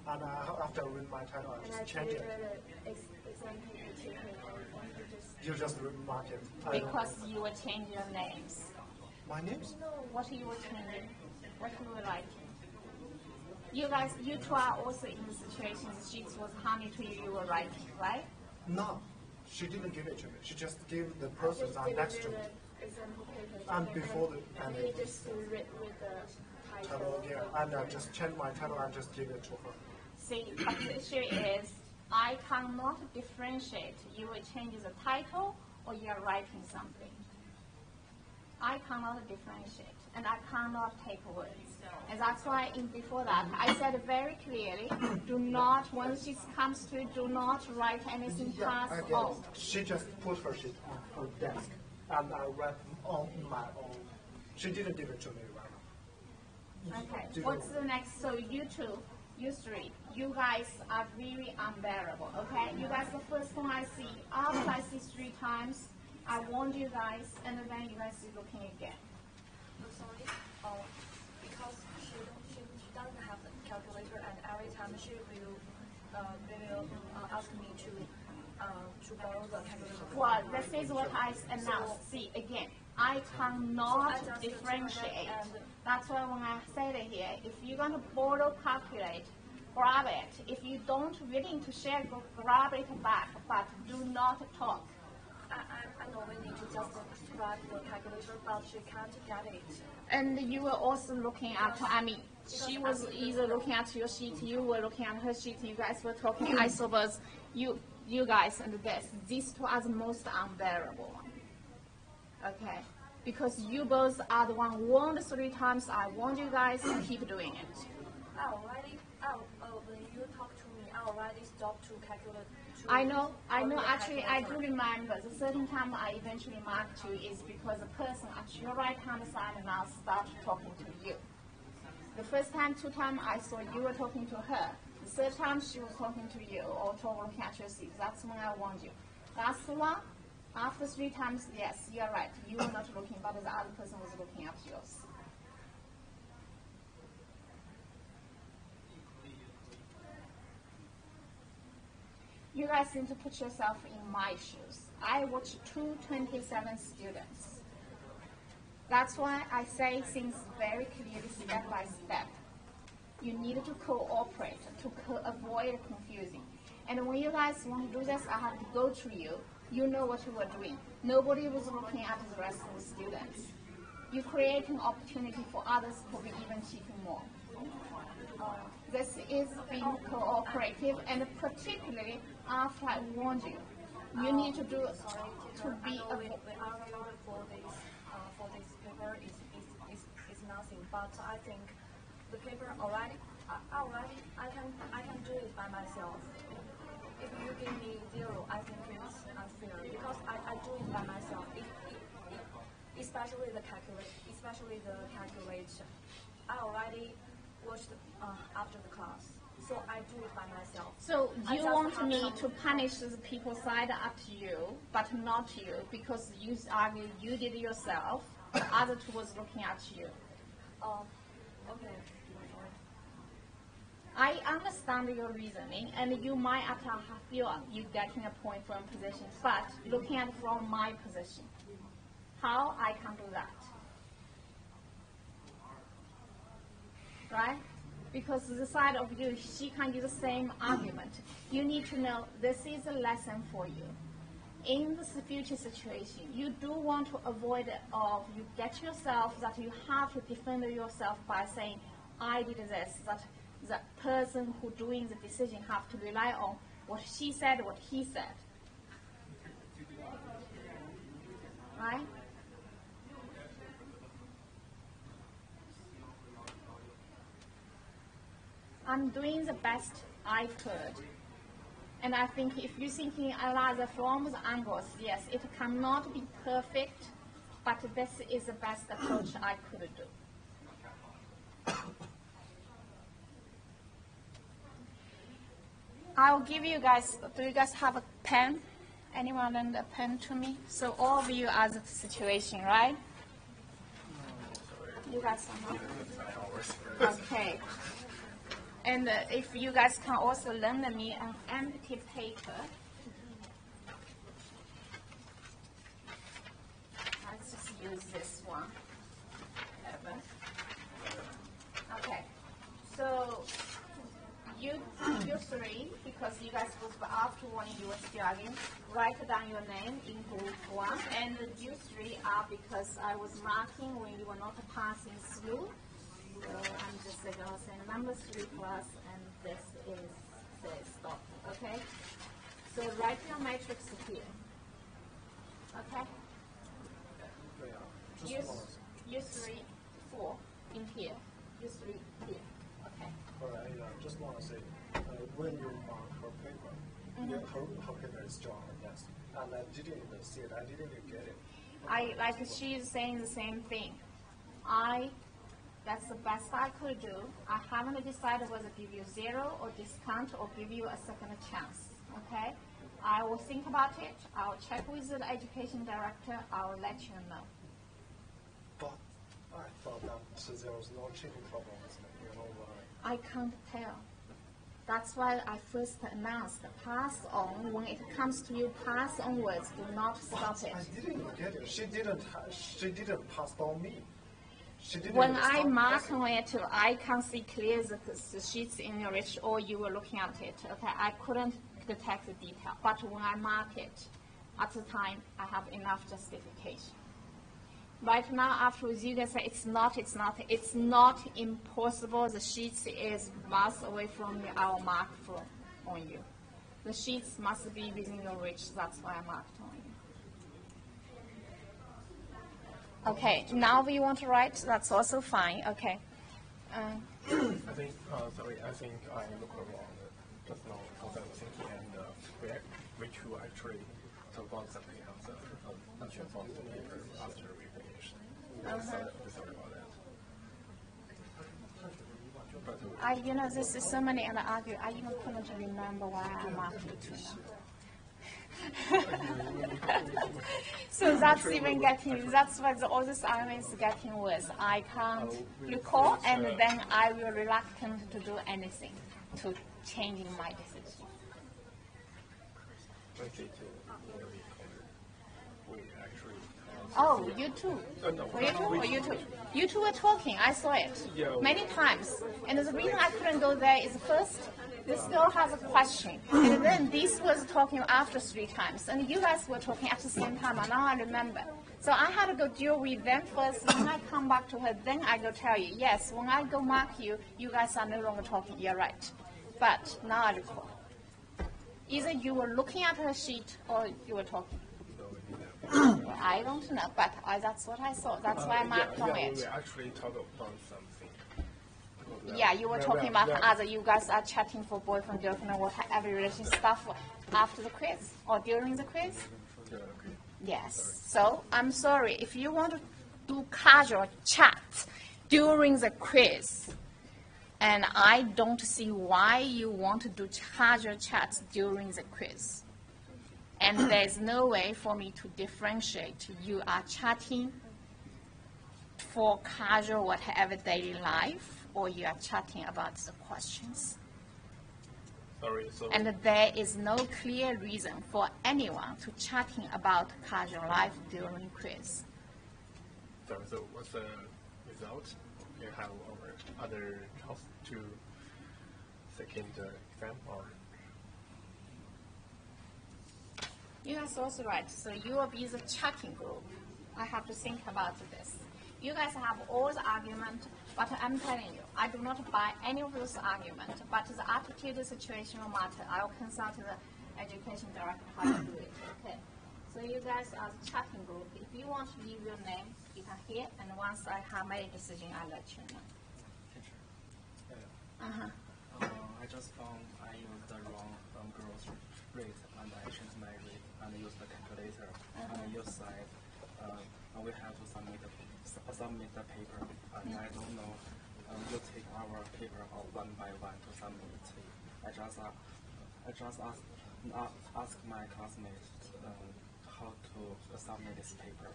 F: and after reading my title, I just changed it. You just remark it.
B: Because you were changing your names.
F: My names?
B: What you were changing? What you were writing? You guys, you two are also in the situation the sheets was handed to you, you were writing, right?
F: No, she didn't give it to me. She just gave the person next to me. And before the and
D: he just read the
F: title, yeah, and I just changed my title and just gave it to her.
B: See, but the issue is, I cannot differentiate. You will change the title or you are writing something. I cannot differentiate, and I cannot take words. And that's why before that, I said very clearly, do not, when she comes to it, do not write anything past on.
F: She just put her sheet on her desk, and I read on my own. She didn't give it to me right now.
B: Okay, what's the next? So you two, you three, you guys are really unbearable, okay? You guys, the first one I see, after I see 3 times, I warned you guys, and then you guys are looking again.
J: I'm sorry, because she doesn't have the calculator, and every time she will ask me to borrow the calculator.
B: Well, this is what I announced. See, again, I cannot differentiate. That's why when I said it here, if you're going to borrow calculate, grab it. If you don't willing to share, go grab it back, but do not talk.
J: I know we need to just grab the calculator, but she can't get it.
B: And you were also looking at, I mean, she was either looking at your sheet, you were looking at her sheet, you guys were talking, I suppose, you guys and these two are the most unbearable one. Okay? Because you both are the one warned 3 times, I warned you guys, keep doing it.
J: When you talk to me, I already stopped to calculate.
B: I know, actually, I do remember the certain time I eventually marked you is because the person at your right hand side now started talking to you. The first time, 2 times, I saw you were talking to her. The third time, she was talking to you or looking at your seat. That's when I warned you. Last one, after 3 times, yes, you're right. You were not looking, but the other person was looking at yours. You guys need to put yourself in my shoes. I watch 227 students. That's why I say things very clearly, step by step. You need to cooperate to avoid confusing. And when you guys want to do this, I have to go through you. You know what you were doing. Nobody was looking at the rest of the students. You create an opportunity for others to be even cheating more. This is being cooperative, and particularly after I warned you, you need to do it to be
J: for this paper is nothing. But I think the paper I can do it by myself. If you give me 0, I think it's unfair because I do it by myself. Especially the calculation. I already watched after the class, so I do it by myself.
B: So you want me to punish the people side up to you, but not you, because you argue you did it yourself, the other two was looking at you.
J: Okay.
B: I understand your reasoning, and you might feel you're getting a point from position, but looking at it from my position, How I can do that? Right? Because the side of you, she can use the same argument. You need to know this is a lesson for you. In this future situation, you do want to avoid of you get yourself that you have to defend yourself by saying, I did this, that the person who doing the decision have to rely on what she said, what he said. Right? I'm doing the best I could. And I think if you're thinking another from the angles, yes, it cannot be perfect, but this is the best approach I could do. I'll give you guys, do you guys have a pen? Anyone lend a pen to me? So all of you are the situation, right? You guys are not? Okay. And if you guys can also lend me an empty paper. Let's just use this one. Okay. So you three, because you guys both after when you were studying, write down your name in group 1. And you three are because I was marking when you were not passing through. So I'm just going to say number 3 plus, and this is the stop. Okay? So write your matrix here. Okay? You 3, 4 in here. You 3 here. Okay.
F: All right, I just want to say, when you mark her paper, her paper is drawn, yes. And I didn't see it, I didn't get it.
B: Like she's saying the same thing. That's the best I could do. I haven't decided whether to give you 0 or discount or give you a second chance. Okay? I will think about it. I will check with the education director. I will let you know.
F: But I thought that there was no cheating problem, you know why?
B: I can't tell. That's why I first announced pass on. When it comes to you, pass onwards. Do not stop it.
F: I didn't get it. She didn't pass on me.
B: When I mark on it, I can see clear the sheets in your reach, or you were looking at it. Okay, I couldn't detect the detail. But when I mark it, at the time, I have enough justification. Right now, afterwards, you can say it's not impossible. The sheets is miles away from our mark on you. The sheets must be within your reach. That's why I marked on you. Okay, now we want to write, that's also fine. Okay.
K: I think, I think I look around just now because I was thinking, and we two actually talk about something else actually from the paper after we finished. Sorry about that.
B: This is so many other arguments. I even couldn't remember why I marked it to now. So that's even that's what all this argument is getting worse. I can't recall, and then I will reluctant to do anything to changing my decision. Oh, you too. You too. You two were talking. I saw it many times. And the reason I couldn't go there is first, this girl has a question, and then this was talking after 3 times, and you guys were talking at the same time, and now I remember. So I had to go deal with them first, when I come back to her, then I go tell you, yes, when I go mark you, you guys are no longer talking, you're right. But now I recall. Either you were looking at her sheet, or you were talking. Well, I don't know, but that's what I saw. That's why I marked on it.
K: We actually talked about something.
B: Yeah, you were talking about other. You guys are chatting for boyfriend, girlfriend, or whatever relationship stuff after the quiz or during the quiz.
K: Yeah, okay.
B: Yes. So I'm sorry if you want to do casual chat during the quiz, and I don't see why you want to do casual chats during the quiz. And there's no way for me to differentiate. You are chatting for casual, whatever daily life, or you are chatting about the questions. And there is no clear reason for anyone to chatting about casual life during quiz.
K: So what's the result? You have our other house to second exam or?
B: You guys also right. So you will be the checking group. I have to think about this. You guys have all the argument, but I'm telling you, I do not buy any of those arguments. But the attitude, the situational matter, I will consult the education director how to do it. Okay. So you guys are the checking group. If you want to leave your name, you can hear, and once I have made a decision, I'll let you know.
C: I just found I used the wrong growth rate, and I changed my rate and used the calculator. And on your side, we have to submit the paper, and I don't know. You take our paper one by one to submit. I just ask my classmates how to submit this paper.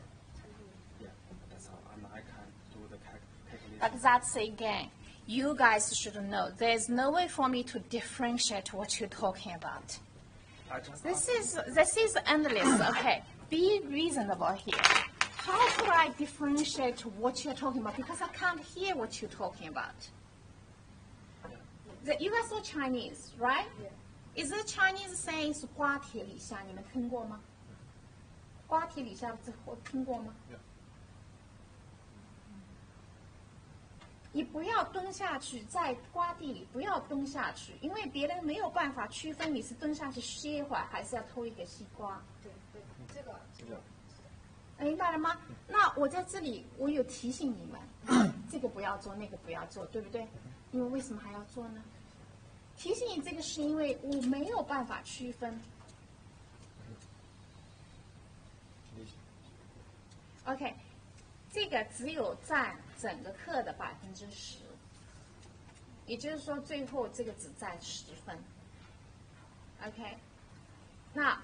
C: Yeah, that's all, and I can do the calculation.
B: But that's again. You guys should know there's no way for me to differentiate what you're talking about. This is endless. Okay, be reasonable here. How could I differentiate what you're talking about? Because I can't hear what you're talking about. You guys know Chinese, right? Is the Chinese saying 是瓜铁李下？你们听过吗？瓜铁李下听过吗？你不要蹲下去，在瓜地里不要蹲下去，因为别人没有办法区分你是蹲下去歇会儿，还是要偷一个西瓜。
J: 对，这个。
B: 明白了吗？那我在这里，我有提醒你们，这个不要做，那个不要做，对不对？因为为什么还要做呢？提醒你这个是因为我没有办法区分。OK， 这个只有占整个课的10%，也就是说最后这个只占10分。OK， 那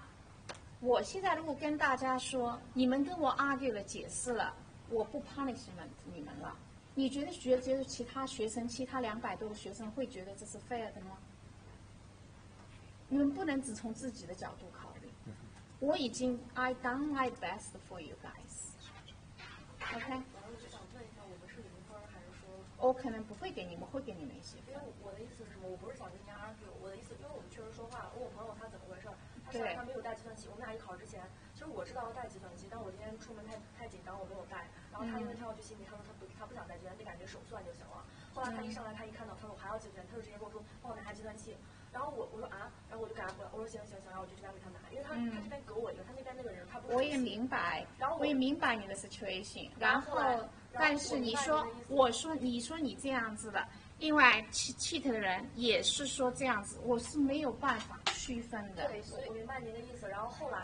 B: 我现在如果跟大家说，你们跟我 argue 了，解释了，我不 punishment 你们了，你觉得其他学生，其他200多个学生会觉得这是 fair 的吗？你们不能只从自己的角度考虑。我已经 I done my best for you guys。OK。我可能不会给你们，会给你们一些。
J: 因为我的意思是什么？我不是想跟人家 argue， 我的意思，因为我们确实说话，问我朋友他怎么回事，他说他没有带计算器。我们俩一考之前，其实我知道要带计算器，但我今天出门太紧张，我没有带。然后他因为他要去悉尼，他说他不想带计算器，感觉手算就行了。后来他一上来，他一看到，他说我还要计算器，他就直接跟我说帮我拿下计算器。然后我说啊，然后我就给他回来，我说行，然后我就这边给他拿，因为他这边给我一个，他那边那个人他不。
B: 我也明白，我也明白你的 situation， 然后。但是你说，你说你这样子的，另外 cheat 的人也是说这样子，我是没有办法区分的。
J: 对，所以我明白您的意思。然后后来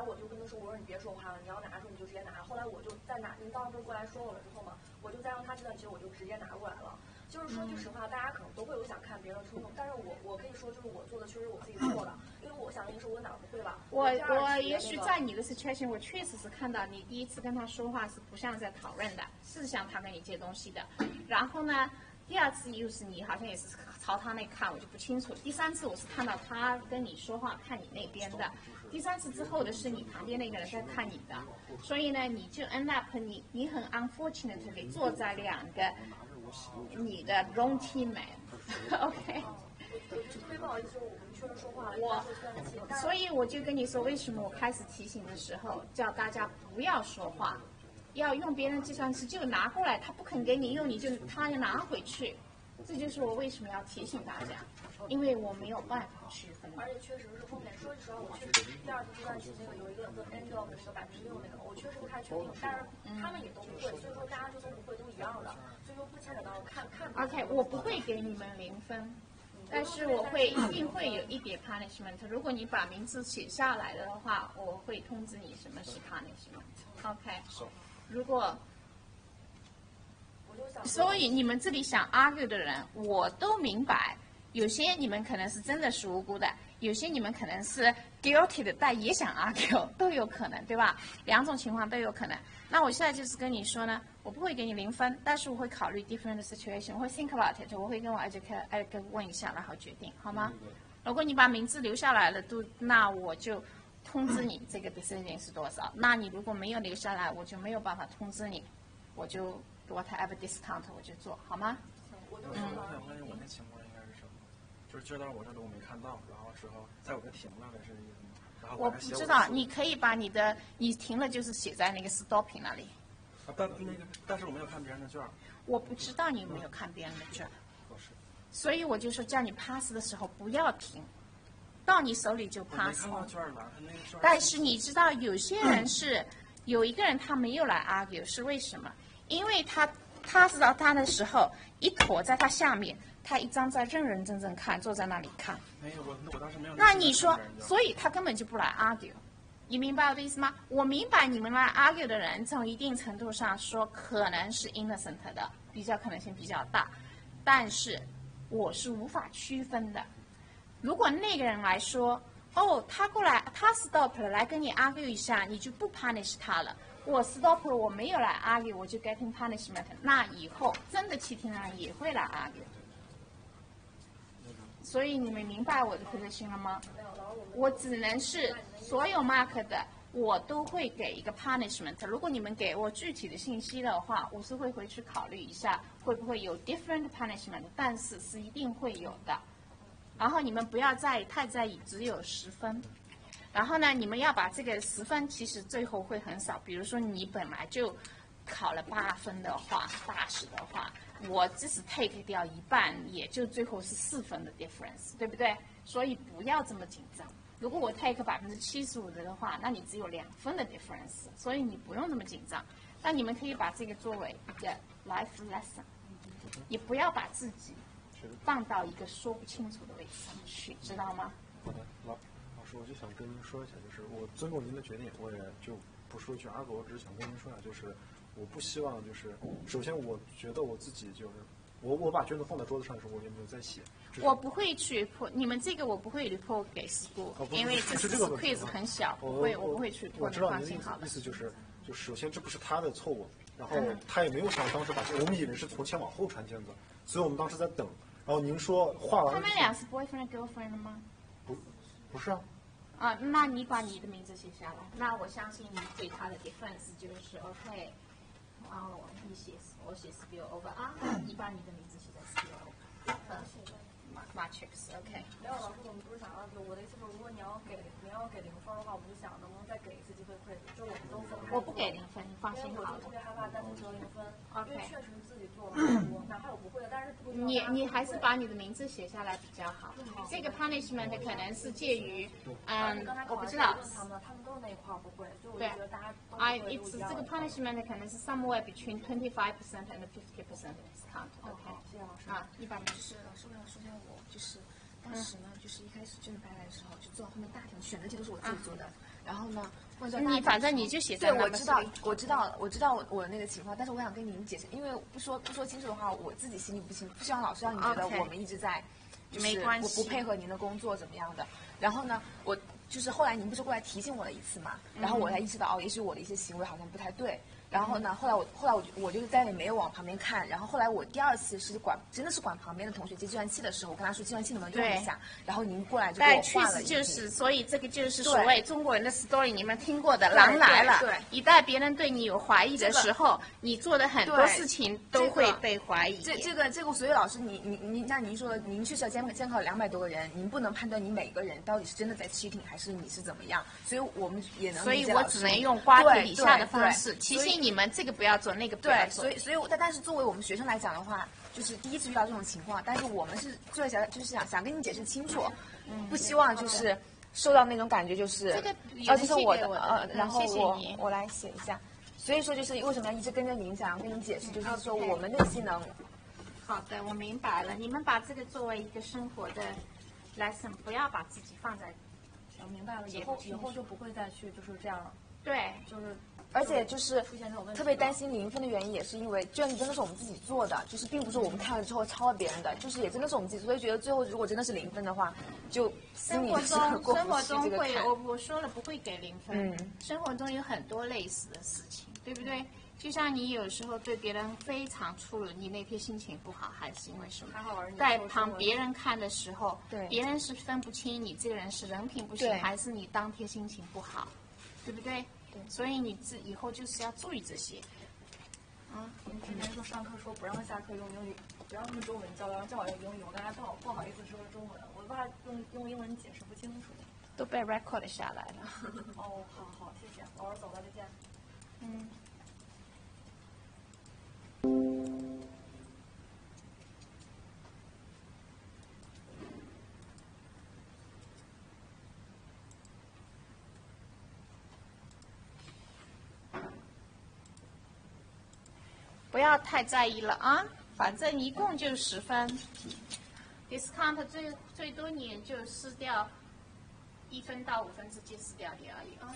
J: 我就跟他说，我说你别说话了，你要拿的时候你就直接拿。后来我就再拿，您当时不是过来说我了之后嘛，我就再让他计算器，我就直接拿过来了。就是说句实话，大家可能都会有想看别人出众，但是我可以说，就是我做的确实我自己错的，因为我想跟你说我哪儿不会吧。
B: 我也许在你的 situation， 我确实是看到你第一次跟他说话是不像在讨论的，是像他跟你借东西的。然后呢，第二次又是你好像也是朝他那看，我就不清楚。第三次我是看到他跟你说话，看你那边的。第三次之后的是你旁边那个人在看你的，所以呢，你就 end up 你很 unfortunately 坐在2个。你的 wrong teammate，OK。
J: 特别不好意思，我们确实说话了。
B: 所以我就跟你说，为什么我开始提醒的时候叫大家不要说话，要用别人计算器就拿过来，他不肯给你用，他就拿回去。这就是我为什么要提醒大家，因为我没有办法区分。
J: 而且确实是后面说句实话，我确实第2次计算器那个有一个 end of 那个6%那个，我确实不太确定，但是他们也都不会，所以说大家就算不会都一样的，所以说不牵扯到看。
B: OK， 我不会给你们0分，但是我会一定会有一点 punishment。如果你把名字写下来的话，我会通知你什么是 punishment。OK， 如果。所以你们这里想 argue 的人，我都明白。有些你们可能是真的是无辜的，有些你们可能是 guilty 的，但也想 argue， 都有可能，对吧？2种情况都有可能。那我现在就是跟你说呢，我不会给你0分，但是我会考虑 different situation， 我会 think about it， 我会跟我 educator 问一下，然后决定，好吗？如果你把名字留下来了，那我就通知你这个 decision 是多少。那你如果没有留下来，我就没有办法通知你。我就 whatever discount 我就做好吗？
C: 我想问我那情况应该是什么？就是接到我这里我没看到，然后之后在我这停了的是意思吗？然后
B: 我不知道，你可以把你停了就是写在那个 stopping 那里。
C: 但是我没有看别人的卷。
B: 我不知道你有没有看别人的卷。所以我就说叫你 pass 的时候不要停，到你手里就 pass。但是你知道有些人是有一个人他没有来 argue 是为什么？因为他 pass 到他的时候一坨在他下面，他一张在认认真真看，坐在那里看。
C: 没有，我当时没有。
B: 那你说，所以他根本就不来 argue。你明白我的意思吗？我明白你们来 argue 的人从一定程度上说可能是 innocent 的，比较可能性比较大，但是我是无法区分的。如果那个人来说，哦，他过来，他 stop 了，来跟你 argue 一下，你就不 punish 他了。我 stop 了，我没有来 argue， 我就 getting punishment。那以后真的欺听的人也会来 argue。所以你们明白我的 position 了吗？我只能是所有 mark 的，我都会给一个 punishment。如果你们给我具体的信息的话，我是会回去考虑一下会不会有 different punishment， 但是是一定会有的。然后你们不要太在意，只有10分。然后呢，你们要把这个10分，其实最后会很少。比如说你本来就考了8分的话，大使的话，我即使 take 掉一半，也就最后是4分的 difference， 对不对？所以不要这么紧张。如果我 take 75%的话，那你只有2分的 difference， 所以你不用那么紧张。那你们可以把这个作为一个 life lesson， 也不要把自己放到一个说不清楚的位置上去，知道吗？
F: 好的，老师，我就想跟您说一下，就是我尊重您的决定，我也就不说去argue，我只是想跟您说一下，就是我不希望就是首先我觉得我自己就是我把卷子放在桌子上的时候，我也没有在写。
B: 我不会去 report 你们这个，我不会 report 给 school，因为这是 quiz 很小，我不会去 report。
F: 我知道您的意思就是，就首先这不是他的错误，然后他也没有想当时把我们以为是从前往后传卷子，所以我们当时在等。然后您说画完，
B: 他们俩是 boyfriend girlfriend 的吗？
F: 不是啊。
B: 啊，那你把你的名字写下来，那我相信你对他的 defense 就是 OK。然后我写 spill over 啊，你把你的名字写在 spill over。matrix，OK。
J: 没有，老师，我们不是想要给我的意思是，如果你要给0分的话，我们就想能不能再给一次机会 quiz，就我们都分开。
B: 我不给0分，你放心好了。
J: 我特别害怕单独得0分，因为确实自己做了很多，哪怕有不会的，但是
B: 你还是把你的名字写下来比较好。这个 punishment 可能是介于我不知道。
J: 他们都是那一块不会，所以我就觉得大家都
B: 这个 punishment 可能是 somewhere between 25% and 50% discount。OK，
J: 谢谢老师。
B: 啊，你把名
L: 字。老师，我想说一下我就是当时呢，就是一开始卷子白来的时候，就做到后面大题选择题都是我自己做的。然后呢，
B: 你反正你就写在
L: 对，我知道我那个情况，但是我想跟您解释，因为不说清楚的话，我自己心里不清楚，不希望老师让你觉得我们一直在，就是我不配合您的工作怎么样的。然后呢，我就是后来您不是过来提醒我了一次嘛，然后我才意识到也许我的一些行为好像不太对。然后呢，后来我就是再也没有往旁边看。然后后来我第2次是真的是管旁边的同学接计算器的时候，我跟他说计算器能不能用一下，然后您过来就给我画了。
B: 确实，所以这个就是所谓中国人的 story， 你们听过的，狼来了。
L: 对，
B: 一旦别人对你有怀疑的时候，你做的很多事情都会被怀疑。
L: 这个，所以老师，那您说的，您确实要监考200多个人，您不能判断你每个人到底是真的在cheating还是你是怎么样，所以我们也能。
B: 所以我只能用瓜田李下的方式提醒你们，这个不要做，那个不要做。
L: 对，所以但是作为我们学生来讲的话，就是第一次遇到这种情况，但是我们是就是想跟你解释清楚，不希望就是受到那种感觉就是
B: 这
L: 是我的然后我来写一下。所以说就是为什么要一直跟着您讲，跟您解释，就是说我们内心能。
B: 好的，我明白了。你们把这个作为一个生活的 lesson， 不要把自己放在。
J: 我明白了，以后就不会再去就是这样。
B: 对，
J: 就是。
L: 而且就是特别担心0分的原因，也是因为卷子真的是我们自己做的，就是并不是我们看了之后抄了别人的，就是也真的是我们自己，所以觉得最后如果真的是0分的话，就心里是过不去这个坎。
B: 我说了不会给0分。生活中有很多类似的事情，对不对？就像你有时候对别人非常粗鲁，你那天心情不好，还是因为什么？在别人看的时候，别人是分不清你这个人是人品不行，还是你当天心情不好，对不对？所以你以后就是要注意这些。
J: 您之前说上课说不让下课用英语，不让用中文教，让我用英语，我刚才不好意思说中文，我怕用英文解释不清楚。
B: 都被 record 下来了。
J: 哦，好，谢谢，老师走了，再见。
B: 不要太在意了啊，反正一共就10分 ，discount 最多你也就撕掉1分到5分之间撕掉你而已啊。